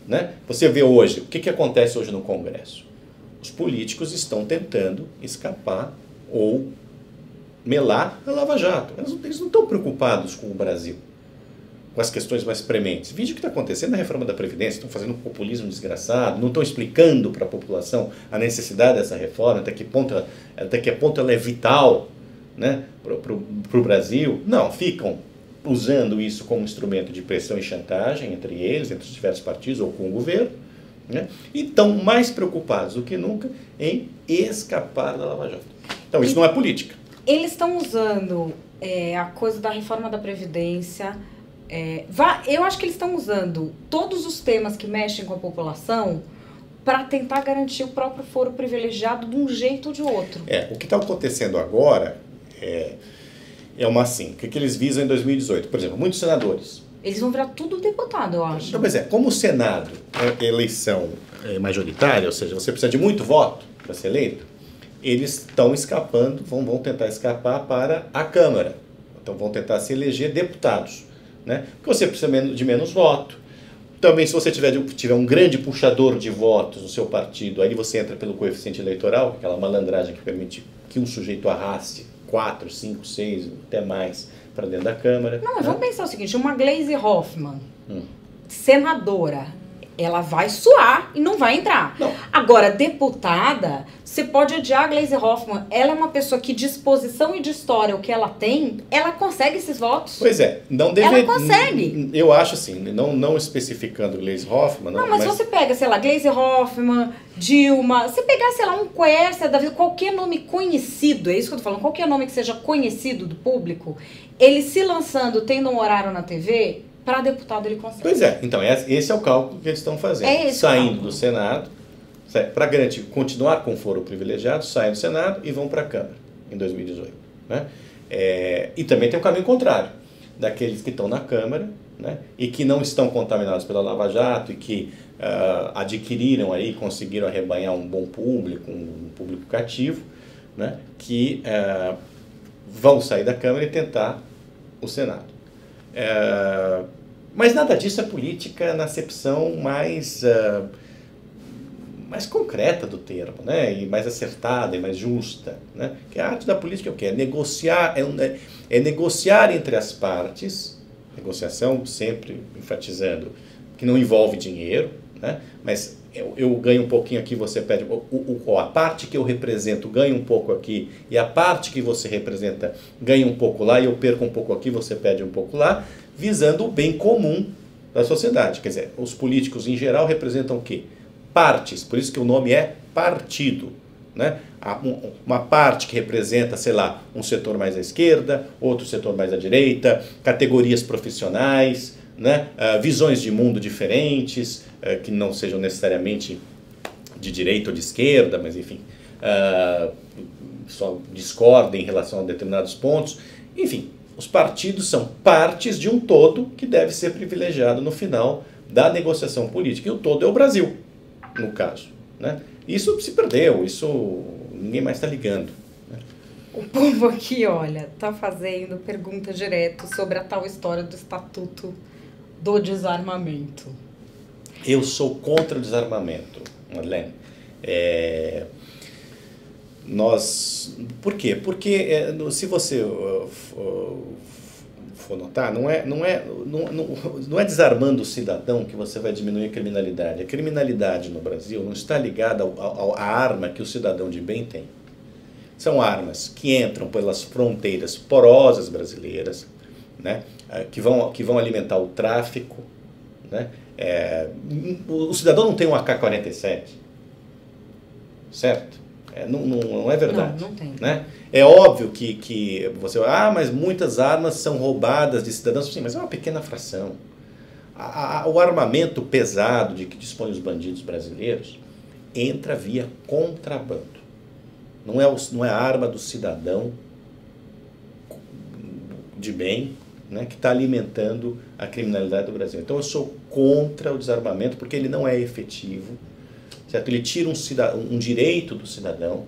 Né? Você vê hoje, o que acontece hoje no Congresso? Os políticos estão tentando escapar ou melar a Lava Jato. Eles não estão preocupados com o Brasil, com as questões mais prementes. Veja o que está acontecendo na reforma da Previdência, estão fazendo um populismo desgraçado, não estão explicando para a população a necessidade dessa reforma, até que ponto ela é vital, né, para o Brasil. Não, ficam usando isso como instrumento de pressão e chantagem entre eles, entre os diversos partidos ou com o governo, né, e estão mais preocupados do que nunca em escapar da Lava Jato. Então isso não é política. Eles estão usando a coisa da reforma da Previdência. Eu acho que eles estão usando todos os temas que mexem com a população para tentar garantir o próprio foro privilegiado de um jeito ou de outro. O que está acontecendo agora o que eles visam em 2018. Por exemplo, muitos senadores. Eles vão virar tudo deputado, eu acho. Então, como o Senado é eleição majoritária, ou seja, você precisa de muito voto para ser eleito, eles estão escapando, vão tentar escapar para a Câmara. Então vão tentar se eleger deputados, né? Porque você precisa de menos voto. Também, se você tiver um grande puxador de votos no seu partido, aí você entra pelo coeficiente eleitoral, aquela malandragem que permite que um sujeito arraste 4, 5, 6, até mais para dentro da Câmara. Não, mas vamos pensar o seguinte, uma Gleisi Hoffmann, senadora, ela vai suar e não vai entrar. Não. Agora, deputada, você pode odiar a Gleisi Hoffmann, ela é uma pessoa que de exposição e de história, o que ela tem, ela consegue esses votos. Pois é, não deve... Ela consegue. Eu acho assim, não especificando Gleisi Hoffmann... Não, mas você pega, sei lá, Gleisi Hoffmann, Dilma, você pegar, sei lá, um Quércia da vida, qualquer nome conhecido, é isso que eu tô falando, qualquer nome que seja conhecido do público, ele se lançando, tendo um horário na TV... Para deputado ele consegue. Pois é, então esse é o cálculo que eles estão fazendo. Saindo do Senado, para garantir, continuar com foro privilegiado, saem do Senado e vão para a Câmara em 2018. Né? E também tem o caminho contrário, daqueles que estão na Câmara, né, e que não estão contaminados pela Lava Jato e que adquiriram aí, conseguiram arrebanhar um bom público, um público cativo, né, que vão sair da Câmara e tentar o Senado. Mas nada disso é política na acepção mais concreta do termo, né? E mais acertada e mais justa, né? Que a arte da política é o quê? É negociar, é negociar entre as partes, negociação sempre enfatizando que não envolve dinheiro, né? Mas eu ganho um pouquinho aqui, você pede, a parte que eu represento ganha um pouco aqui, e a parte que você representa ganha um pouco lá, e eu perco um pouco aqui, você pede um pouco lá, visando o bem comum da sociedade. Quer dizer, os políticos em geral representam o quê? Partes, por isso que o nome é partido, né? Uma parte que representa, sei lá, um setor mais à esquerda, outro setor mais à direita, categorias profissionais, né? Visões de mundo diferentes, que não sejam necessariamente de direita ou de esquerda, mas enfim, só discordem em relação a determinados pontos. Enfim, os partidos são partes de um todo que deve ser privilegiado no final da negociação política. E o todo é o Brasil, no caso, né? Isso se perdeu, isso ninguém mais está ligando. Né? O povo aqui, olha, está fazendo pergunta direto sobre a tal história do Estatuto do Desarmamento. Eu sou contra o desarmamento, Marlene. Por quê? Porque se você for notar, não é desarmando o cidadão que você vai diminuir a criminalidade. A criminalidade no Brasil não está ligada à arma que o cidadão de bem tem. São armas que entram pelas fronteiras porosas brasileiras, né, que vão alimentar o tráfico, né? O cidadão não tem um AK-47, certo? Não é verdade. Não tem. Né? É óbvio que você... mas muitas armas são roubadas de cidadãos. Sim, mas é uma pequena fração. O armamento pesado de que dispõem os bandidos brasileiros entra via contrabando. Não é a arma do cidadão de bem né, que está alimentando a criminalidade do Brasil. Então eu sou contra o desarmamento porque ele não é efetivo, certo? Ele tira um direito do cidadão,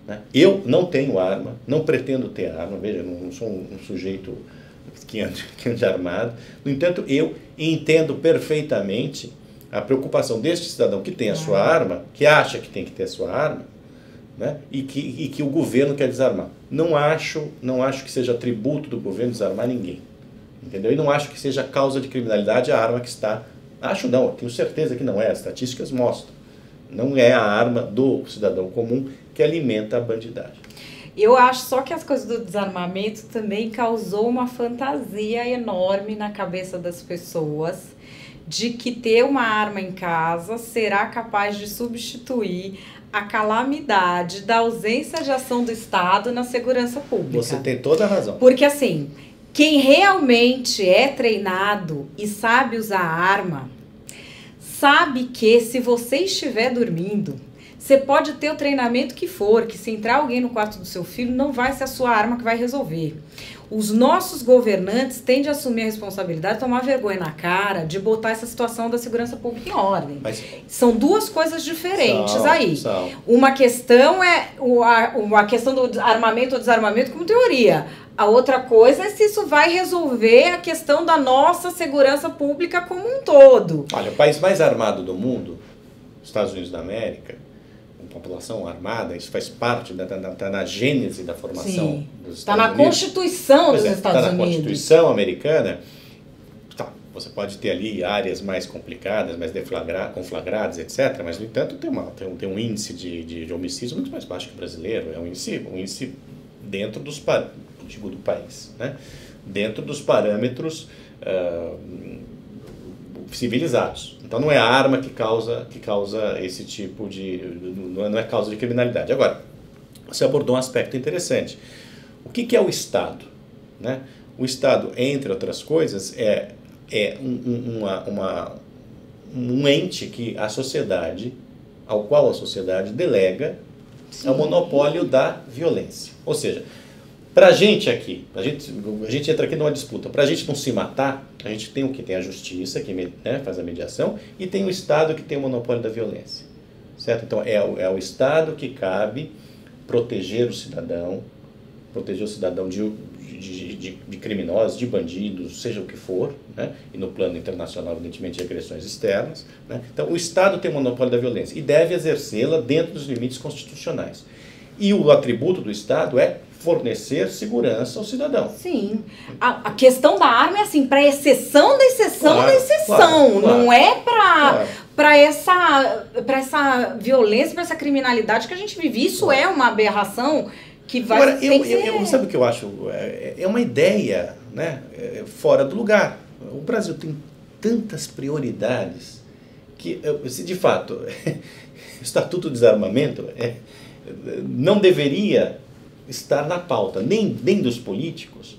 né? Eu não tenho arma, não pretendo ter arma, veja, não sou um sujeito que ande armado. No entanto, eu entendo perfeitamente a preocupação deste cidadão que tem a sua arma, que acha que tem que ter a sua arma, né? e que o governo quer desarmar. Não acho que seja atributo do governo desarmar ninguém. Entendeu? E não acho que seja causa de criminalidade a arma que está... Acho não, tenho certeza que não é, as estatísticas mostram. Não é a arma do cidadão comum que alimenta a bandidagem. Eu acho só que as coisas do desarmamento também causou uma fantasia enorme na cabeça das pessoas de que ter uma arma em casa será capaz de substituir a calamidade da ausência de ação do Estado na segurança pública. Você tem toda a razão. Porque assim, quem realmente é treinado e sabe usar a arma, sabe que se você estiver dormindo, você pode ter o treinamento que for, que se entrar alguém no quarto do seu filho, não vai ser a sua arma que vai resolver. Os nossos governantes têm de assumir a responsabilidade de tomar vergonha na cara, de botar essa situação da segurança pública em ordem. Mas são duas coisas diferentes aí. São. Uma questão é a questão do armamento ou desarmamento como teoria. A outra coisa é se isso vai resolver a questão da nossa segurança pública como um todo. Olha, o país mais armado do mundo, Estados Unidos da América, com população armada, isso faz parte, está na gênese da formação dos Estados Unidos. Está na Constituição dos Estados Unidos. Está na Constituição americana. Tá, você pode ter ali áreas mais complicadas, mais conflagradas, etc. Mas, no entanto, tem um índice de homicídios muito mais baixo que o brasileiro. É um índice dentro dos do país, né? Dentro dos parâmetros civilizados. Então não é a arma que causa esse tipo de... não é causa de criminalidade. Agora, você abordou um aspecto interessante. O que é o Estado? Né? O Estado, entre outras coisas, é um ente que ao qual a sociedade delega o monopólio da violência. Ou seja, pra gente aqui, a gente entra aqui numa disputa, pra gente não se matar, a gente tem o que? Tem a justiça, que faz a mediação, e tem o Estado que tem o monopólio da violência, certo? Então é o Estado que cabe proteger o cidadão de criminosos, de bandidos, seja o que for, né? E no plano internacional, evidentemente, de agressões externas, né? Então o Estado tem o monopólio da violência e deve exercê-la dentro dos limites constitucionais. E o atributo do Estado é fornecer segurança ao cidadão. Sim. A questão da arma é assim, para exceção da exceção da exceção. Claro. Não é para essa violência, para essa criminalidade que a gente vive. Isso é uma aberração que vai... Agora, sabe o que eu acho? É uma ideia, né, fora do lugar. O Brasil tem tantas prioridades que, se de fato, o Estatuto do Desarmamento não deveria estar na pauta, nem dos políticos.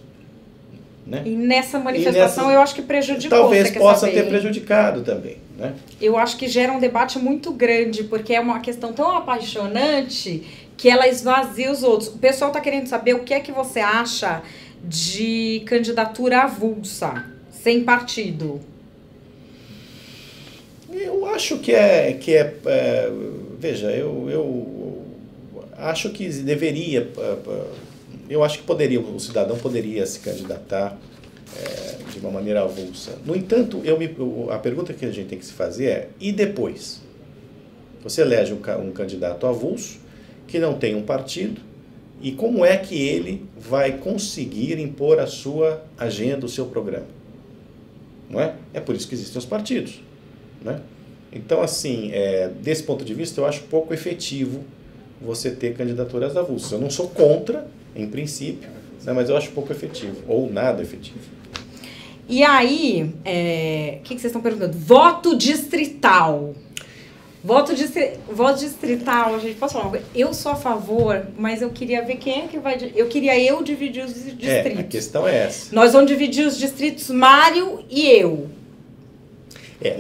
Né? E nessa manifestação eu acho que prejudicou. Talvez possa ter prejudicado também. Né? Eu acho que gera um debate muito grande, porque é uma questão tão apaixonante que ela esvazia os outros. O pessoal está querendo saber o que é que você acha de candidatura avulsa, sem partido. Eu acho veja, eu acho que deveria, eu acho que o cidadão poderia se candidatar de uma maneira avulsa. No entanto, a pergunta que a gente tem que se fazer é, e depois? Você elege um candidato avulso, que não tem um partido, e como é que ele vai conseguir impor a sua agenda, o seu programa? Não é? É por isso que existem os partidos. Né? Então, assim, desse ponto de vista, eu acho pouco efetivo você ter candidaturas avulsas. Eu não sou contra, em princípio, né, mas eu acho pouco efetivo, ou nada efetivo. E aí, o que vocês estão perguntando? Voto distrital. Voto distrital, gente, posso falar uma coisa? Eu sou a favor, mas eu queria ver quem é que vai... Eu queria dividir os distritos. A questão é essa. Nós vamos dividir os distritos, Mário e eu.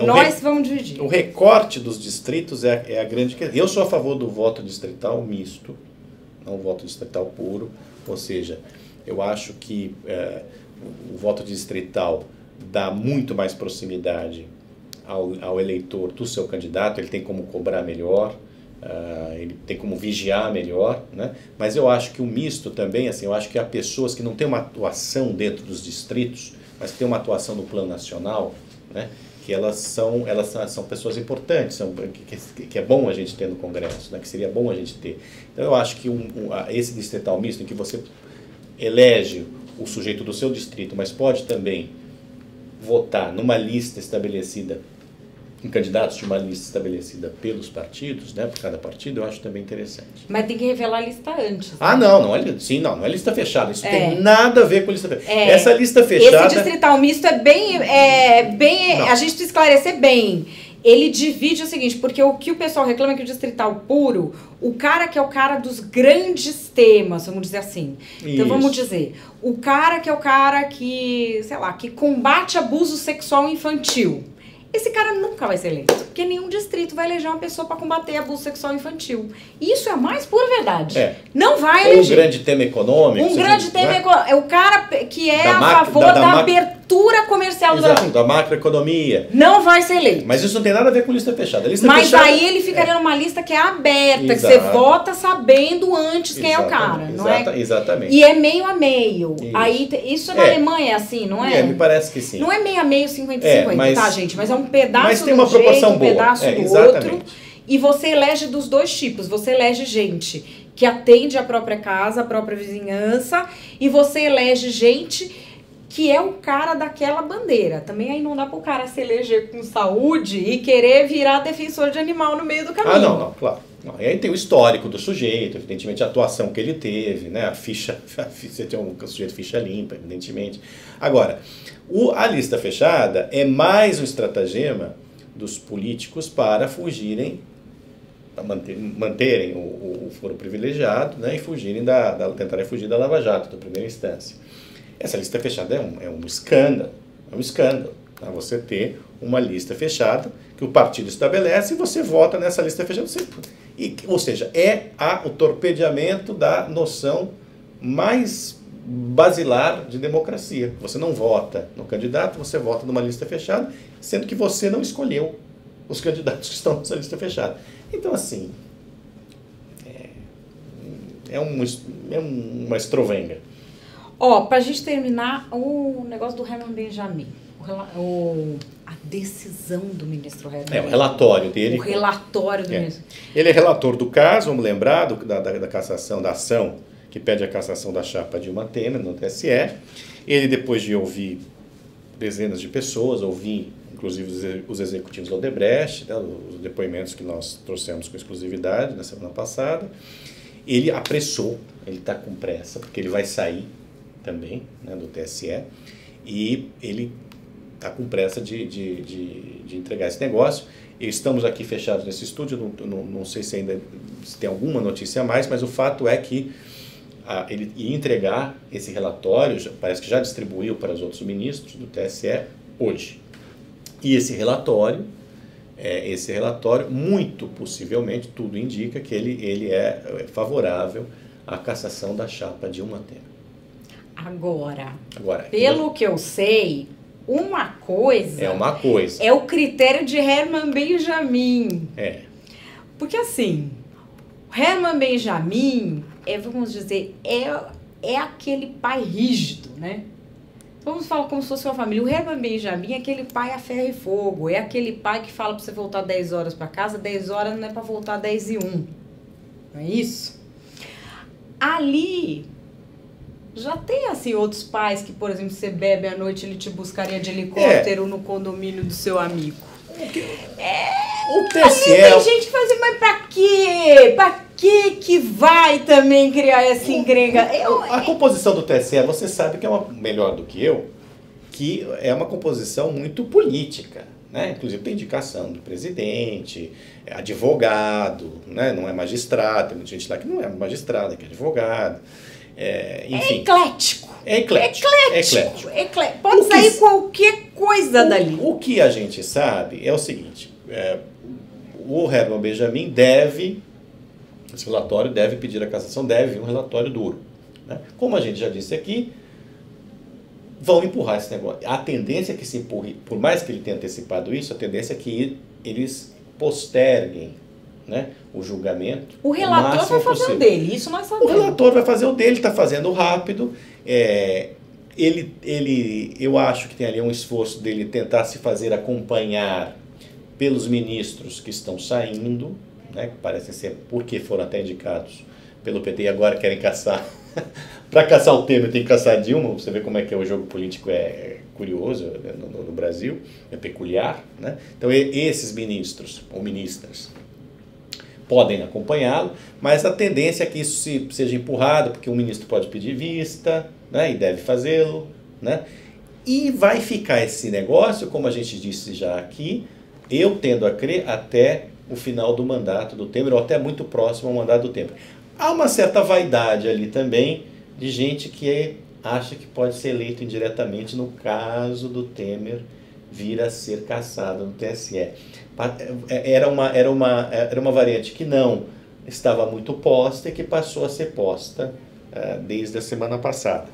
Nós vamos dividir. O recorte dos distritos é a grande questão. Eu sou a favor do voto distrital misto, não o voto distrital puro, ou seja, Eu acho que o voto distrital dá muito mais proximidade ao eleitor do seu candidato, ele tem como cobrar melhor, ele tem como vigiar melhor, né? Mas eu acho que o misto também, assim, eu acho que há pessoas que não têm uma atuação dentro dos distritos, mas que têm uma atuação no plano nacional, né? Que elas são pessoas importantes, que é bom a gente ter no Congresso, né? Que seria bom a gente ter. Então eu acho que esse distrital misto, em que você elege o sujeito do seu distrito, mas pode também votar numa lista estabelecida, em candidatos de uma lista estabelecida pelos partidos, né, por cada partido, eu acho também interessante. Mas tem que revelar a lista antes. Ah, né? Não é lista fechada. Isso tem nada a ver com lista fechada. Essa lista fechada... Esse distrital misto é bem a gente precisa esclarecer bem. Ele divide o seguinte, porque o que o pessoal reclama é que o distrital puro, o cara que é o cara dos grandes temas, vamos dizer assim. Então vamos dizer, o cara que é o cara que, sei lá, que combate abuso sexual infantil. Esse cara nunca vai ser eleito, porque nenhum distrito vai eleger uma pessoa para combater abuso sexual infantil. Isso é a mais pura verdade. Não vai eleger. Um grande tema econômico. Um grande tema econômico. É o cara que é a favor da abertura comercial do Brasil. Da macroeconomia. Não vai ser eleito. Mas isso não tem nada a ver com lista fechada. Mas aí ele ficaria numa lista que é aberta, que você vota sabendo antes quem é o cara. Não é? Exatamente. E é meio a meio. Aí, isso na Alemanha é assim, não é? Me parece que sim. Não é meio a meio, 50-50, tá, gente? Mas é um pedaço tem uma proporção boa. Um pedaço do outro. E você elege dos dois tipos. Você elege gente que atende a própria casa, a própria vizinhança, e você elege gente que é o cara daquela bandeira. Também aí não dá pro cara se eleger com saúde e querer virar defensor de animal no meio do caminho. Ah, não, claro. E aí tem o histórico do sujeito, evidentemente a atuação que ele teve, né? Você tem um sujeito ficha limpa, evidentemente. Agora, a lista fechada é mais um estratagema dos políticos para fugirem, para manterem o foro privilegiado, né? E tentarem fugir da Lava Jato, da primeira instância. Essa lista fechada é um escândalo, tá? Você ter uma lista fechada que o partido estabelece e você vota nessa lista fechada. Ou seja, o torpedeamento da noção mais basilar de democracia. Você não vota no candidato, você vota numa lista fechada, sendo que você não escolheu os candidatos que estão nessa lista fechada. Então, assim, é uma estrovenga. Pra gente terminar, o negócio do Herman Benjamin. A decisão do ministro Herman Benjamin. O relatório dele. O relatório do ministro. Ele é relator do caso, vamos lembrar, da cassação, da ação que pede a cassação da chapa Dilma Temer no TSE. Ele, depois de ouvir dezenas de pessoas, ouvir inclusive os executivos da Odebrecht, né, os depoimentos que nós trouxemos com exclusividade na semana passada, ele apressou, ele está com pressa, porque ele vai sair também, né, do TSE, e ele está com pressa de entregar esse negócio. Estamos aqui fechados nesse estúdio, não sei se ainda tem alguma notícia a mais, mas o fato é que ele ia entregar esse relatório, parece que já distribuiu para os outros ministros do TSE hoje. E esse relatório, muito possivelmente, tudo indica que ele é favorável à cassação da chapa Dilma Temer. Agora, pelo que eu sei, uma coisa é o critério de Herman Benjamin. Porque assim, o Herman Benjamin vamos dizer, é aquele pai rígido, né? Vamos falar como se fosse uma família. O Herman Benjamin é aquele pai a ferro e fogo. É aquele pai que fala para você voltar 10 horas para casa, 10 horas não é para voltar 10:01. Não é isso? Ali já tem, assim, outros pais que, por exemplo, você bebe à noite, ele te buscaria de helicóptero no condomínio do seu amigo. O TSE... Tem gente que fala assim, mas pra quê? Pra que vai também criar essa encrenca? A composição do TSE, você sabe que é melhor do que eu, que é uma composição muito política, né? Inclusive tem indicação do presidente, advogado, né? Não é magistrado, tem muita gente lá que não é magistrado, que é advogado. Enfim. É eclético. Eclético. Pode sair qualquer coisa dali. O que a gente sabe é o seguinte, o Herman Benjamin esse relatório deve pedir a cassação, deve vir um relatório duro. né? Como a gente já disse aqui, vão empurrar esse negócio. A tendência é que se empurre, por mais que ele tenha antecipado isso, a tendência é que eles posterguem, né, o julgamento. O relator vai fazer o dele, isso nós sabemos. O relator vai fazer o dele, está fazendo rápido. Eu acho que tem ali um esforço dele tentar se fazer acompanhar pelos ministros que estão saindo, né, que parecem ser, porque foram até indicados pelo PT e agora querem caçar. Para caçar o Temer tem que caçar a Dilma. Você vê como é que o jogo político é curioso no Brasil, é peculiar, né? Então esses ministros ou ministras podem acompanhá-lo, mas a tendência é que isso seja empurrado, porque o ministro pode pedir vista, né, e deve fazê-lo, né? E vai ficar esse negócio, como a gente disse já aqui, eu tendo a crer, até o final do mandato do Temer, ou até muito próximo ao mandato do Temer. Há uma certa vaidade ali também de gente que acha que pode ser eleito indiretamente no caso do Temer vir a ser cassado no TSE. Era uma variante que não estava muito posta e que passou a ser posta desde a semana passada.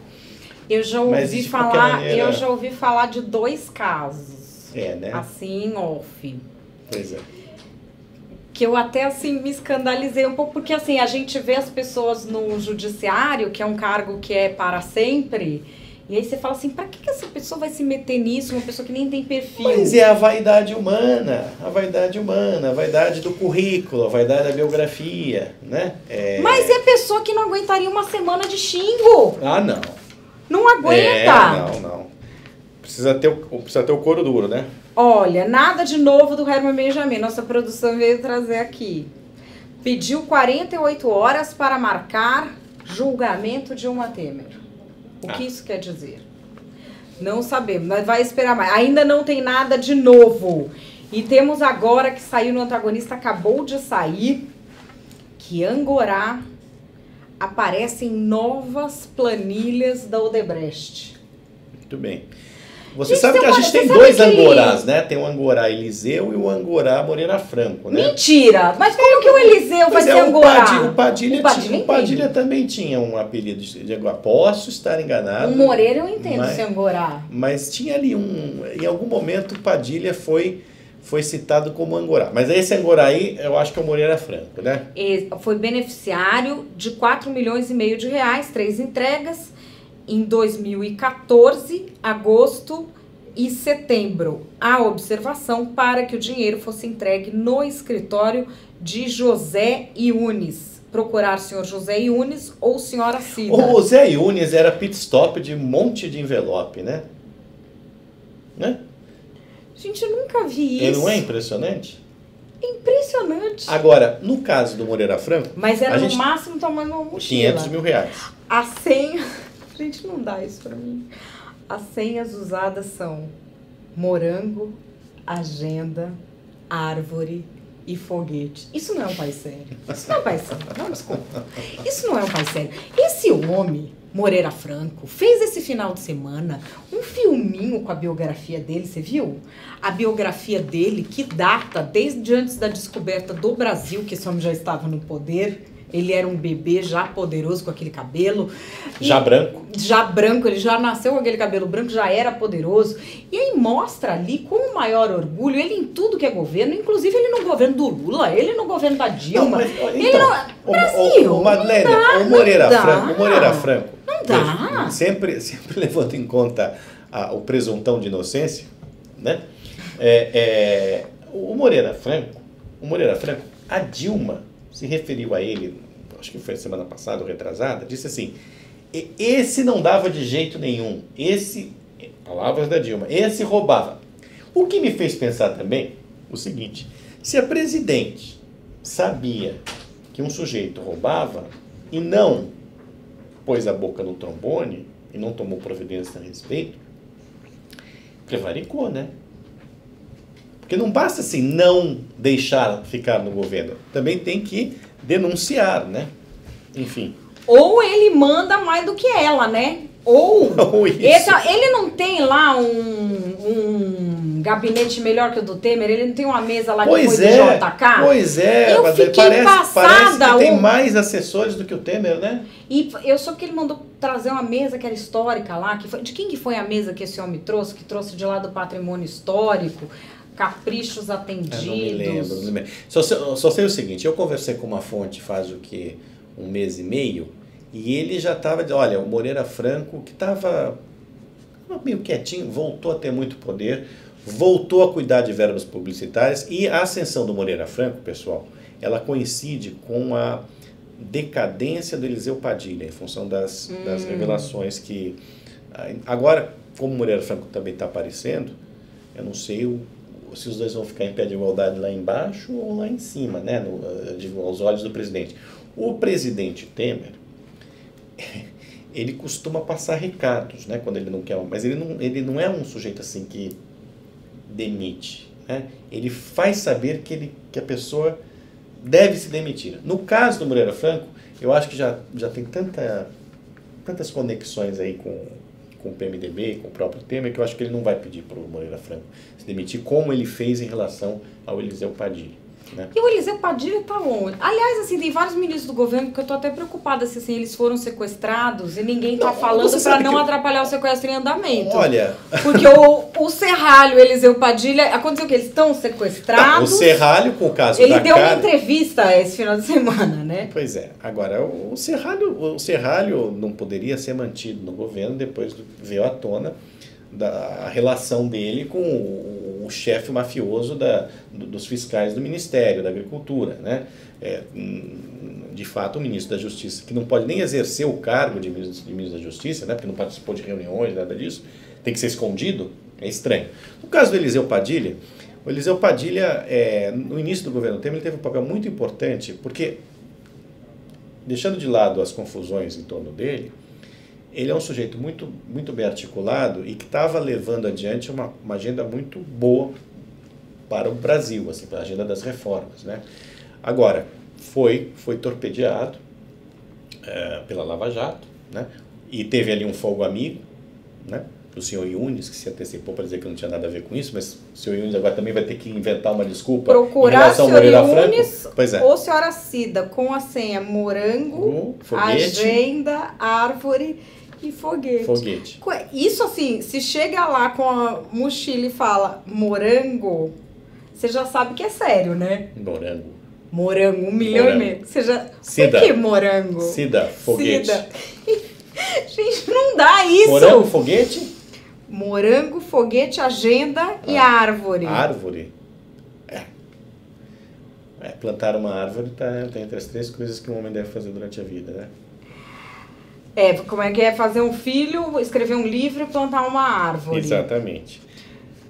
Eu já ouvi falar de 2 casos. Né? Assim, off. Pois é. Que eu até, assim, me escandalizei um pouco, porque, assim, a gente vê as pessoas no judiciário, que é um cargo que é para sempre, e aí você fala assim, pra que essa pessoa vai se meter nisso, uma pessoa que nem tem perfil? Mas é a vaidade humana, a vaidade do currículo, a vaidade da biografia, né? Mas é pessoa que não aguentaria uma semana de xingo. Ah, não. Não aguenta. Não. Precisa ter o couro duro, né? Olha, nada de novo do Herman Benjamin. Nossa produção veio trazer aqui. Pediu 48 horas para marcar julgamento de Dilma Temer. O que isso quer dizer? Não sabemos, mas vai esperar mais. Ainda não tem nada de novo. E temos agora que saiu no Antagonista, acabou de sair, que Angorá aparecem novas planilhas da Odebrecht. Muito bem. Você sabe que a gente tem 2 Angorás, né? Tem o Angorá Eliseu e o Angorá Moreira Franco, né? Mentira! Mas como que o Eliseu vai ser Angorá? O Padilha também tinha um apelido de Angorá. Posso estar enganado. O Moreira eu entendo ser Angorá. Mas tinha ali em algum momento o Padilha foi citado como Angorá. Mas esse Angorá aí, eu acho que é o Moreira Franco, né? Foi beneficiário de 4,5 milhões de reais, 3 entregas, em 2014, agosto e setembro. A observação para que o dinheiro fosse entregue no escritório de José Yunes. Procurar senhor José Yunes ou senhora Cida. O José Yunes era pit stop de um monte de envelope, né? Gente, eu nunca vi isso. Ele não é impressionante? Impressionante. Agora, no caso do Moreira Franco... Mas era no máximo tamanho de uma mochila. 500 mil reais. A senha... Gente, não dá isso pra mim. As senhas usadas são morango, agenda, árvore e foguete. Isso não é um pai sério. Isso não é um pai sério. Não, desculpa. Isso não é um pai sério. Esse homem, Moreira Franco, fez esse final de semana um filminho com a biografia dele, você viu? A biografia dele, que data desde antes da descoberta do Brasil, que esse homem já estava no poder. Ele era um bebê já poderoso com aquele cabelo. Já branco. Já branco, ele já nasceu com aquele cabelo branco, já era poderoso. E aí mostra ali com o maior orgulho, ele em tudo que é governo, inclusive ele no governo do Lula, ele no governo da Dilma. Brasil, Madeleine, o Moreira Franco. Não dá. Sempre levando em conta o presuntão de inocência, né? O Moreira Franco, a Dilma se referiu a ele, acho que foi semana passada ou retrasada, disse assim, esse não dava de jeito nenhum, palavras da Dilma, esse roubava. O que me fez pensar também o seguinte, se a presidente sabia que um sujeito roubava e não pôs a boca no trombone e não tomou providência a respeito, prevaricou, né? Porque não basta assim não deixar ficar no governo, também tem que denunciar, né? Enfim. Ou ele manda mais do que ela, né? Ou isso. ele não tem lá um gabinete melhor que o do Temer? Ele não tem uma mesa lá que foi do JK? Pois é, eu mas fiquei parece que tem mais assessores do que o Temer, né? E eu soube que ele mandou trazer uma mesa que era histórica lá. De quem que foi a mesa que esse homem trouxe? Que trouxe de lá do patrimônio histórico? Caprichos atendidos. Eu não me lembro. Só sei o seguinte, eu conversei com uma fonte faz o quê? 1 mês e meio, e ele já estava, olha, o Moreira Franco, que estava meio quietinho, voltou a ter muito poder, voltou a cuidar de verbas publicitárias, e a ascensão do Moreira Franco, pessoal, ela coincide com a decadência do Eliseu Padilha, em função das revelações que... Agora, como o Moreira Franco também está aparecendo, eu não sei se os dois vão ficar em pé de igualdade lá embaixo ou lá em cima, né? Digo, aos olhos do presidente. O presidente Temer, ele costuma passar recados, né, quando ele não quer, mas ele não é um sujeito assim que demite, né? Ele faz saber que a pessoa deve se demitir. No caso do Moreira Franco, eu acho que já tem tantas conexões aí com o PMDB, com o próprio Temer, que eu acho que ele não vai pedir para o Moreira Franco se demitir, como ele fez em relação ao Eliseu Padilha. Né? E o Eliseu Padilha tá onde? Aliás, assim, tem vários ministros do governo que eu tô até preocupada se assim, eles foram sequestrados e ninguém tá falando para não atrapalhar o sequestro em andamento. Olha... Porque o Serralho e o Eliseu Padilha, aconteceu que eles estão sequestrados. O Serralho, com o caso ele deu uma entrevista esse final de semana, né? Pois é. Agora, o Serralho não poderia ser mantido no governo depois veio à tona da relação dele com o chefe mafioso dos fiscais do Ministério da Agricultura, né? De fato, o ministro da Justiça, que não pode nem exercer o cargo de ministro da Justiça, né? Porque não participou de reuniões, nada disso, tem que ser escondido, é estranho. No caso do Eliseu Padilha, no início do governo Temer, ele teve um papel muito importante, porque, deixando de lado as confusões em torno dele, ele é um sujeito muito, muito bem articulado e que estava levando adiante uma agenda muito boa para o Brasil, assim, para a agenda das reformas, né? Agora, foi torpedeado pela Lava Jato, né? E teve ali um fogo amigo, né? O senhor Yunes, que se antecipou para dizer que não tinha nada a ver com isso, mas o senhor Yunes agora também vai ter que inventar uma desculpa em relação ao Moreira Franco. Pois é. Ou senhora Cida, com a senha morango, agenda, árvore e foguete. Isso assim, se chega lá com a mochila e fala morango, você já sabe que é sério, né? Morango, 1,5 milhão. Você já... Cida. Por que morango? Cida, foguete. Cida. Gente, não dá isso. Morango, foguete? Morango, foguete, agenda e árvore. Árvore? Plantar uma árvore tá entre as 3 coisas que um homem deve fazer durante a vida, né? Como é que é fazer um filho, escrever um livro e plantar uma árvore. Exatamente.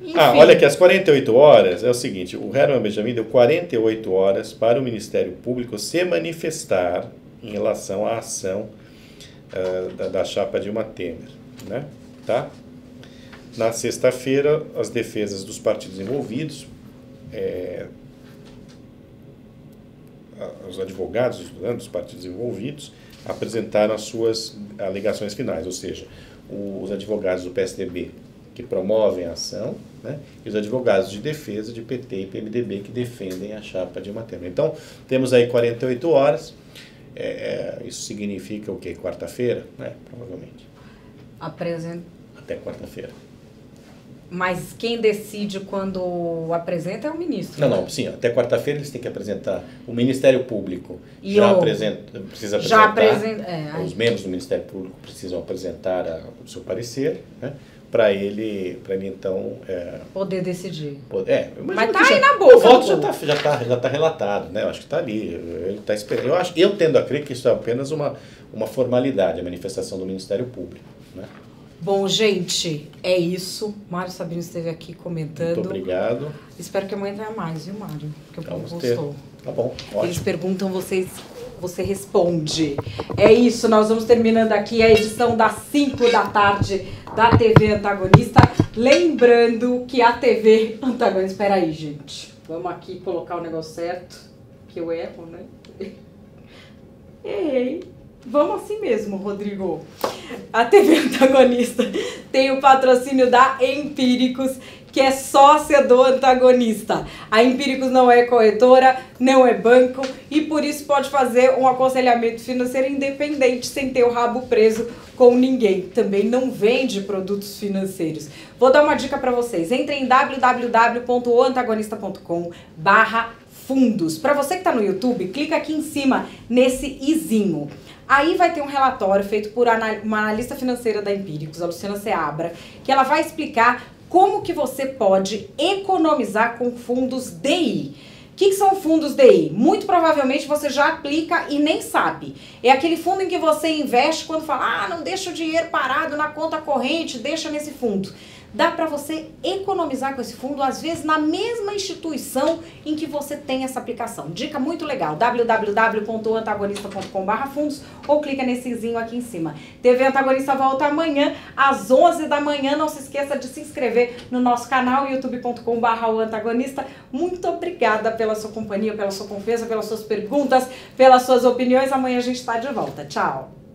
Enfim. Olha aqui, às 48 horas, é o seguinte, o Herman Benjamin deu 48 horas para o Ministério Público se manifestar em relação à ação da chapa Dilma Temer, né? Tá? Na sexta-feira, as defesas dos partidos envolvidos, os advogados dos partidos envolvidos apresentaram as suas alegações finais, ou seja, os advogados do PSDB que promovem a ação, né, e os advogados de defesa de PT e PMDB que defendem a chapa Dilma Temer. Então, temos aí 48 horas, isso significa o quê? Quarta-feira? Provavelmente. Até quarta-feira. Mas quem decide quando apresenta é o ministro. Não, sim, até quarta-feira eles têm que apresentar. O Ministério Público precisa apresentar. Os membros do Ministério Público precisam apresentar o seu parecer, né, para ele então poder decidir. Mas tá aí na boca. O voto já tá relatado, né? Eu acho que está ali. Ele está esperando. Eu tendo a crer que isso é apenas uma formalidade, a manifestação do Ministério Público, né? Bom, gente, é isso. Mário Sabino esteve aqui comentando. Muito obrigado. Espero que amanhã tenha mais, viu, Mário? Porque o povo gostou. Tá bom, ótimo. Eles perguntam, você responde. É isso, nós vamos terminando aqui a edição das 5 da tarde da TV Antagonista. Lembrando que a TV Antagonista... Espera aí, gente. Vamos aqui colocar o negócio certo, que eu erro, né? Errei. Vamos assim mesmo, Rodrigo. A TV Antagonista tem o patrocínio da Empíricos, que é sócia do Antagonista. A Empíricos não é corretora, não é banco e por isso pode fazer um aconselhamento financeiro independente sem ter o rabo preso com ninguém. Também não vende produtos financeiros. Vou dar uma dica para vocês. Entrem em www.oantagonista.com/fundos. Para você que está no YouTube, clica aqui em cima nesse izinho. Aí vai ter um relatório feito por uma analista financeira da Empíricos, a Luciana Seabra, que ela vai explicar como que você pode economizar com fundos DI. O que são fundos DI? Muito provavelmente você já aplica e nem sabe. É aquele fundo em que você investe quando fala, não deixa o dinheiro parado na conta corrente, deixa nesse fundo. Dá para você economizar com esse fundo, às vezes na mesma instituição em que você tem essa aplicação. Dica muito legal, www.antagonista.com/fundos ou clica nessezinho aqui em cima. TV Antagonista volta amanhã às 11 da manhã. Não se esqueça de se inscrever no nosso canal youtube.com/antagonista. Muito obrigada pela sua companhia, pela sua confiança, pelas suas perguntas, pelas suas opiniões. Amanhã a gente está de volta. Tchau!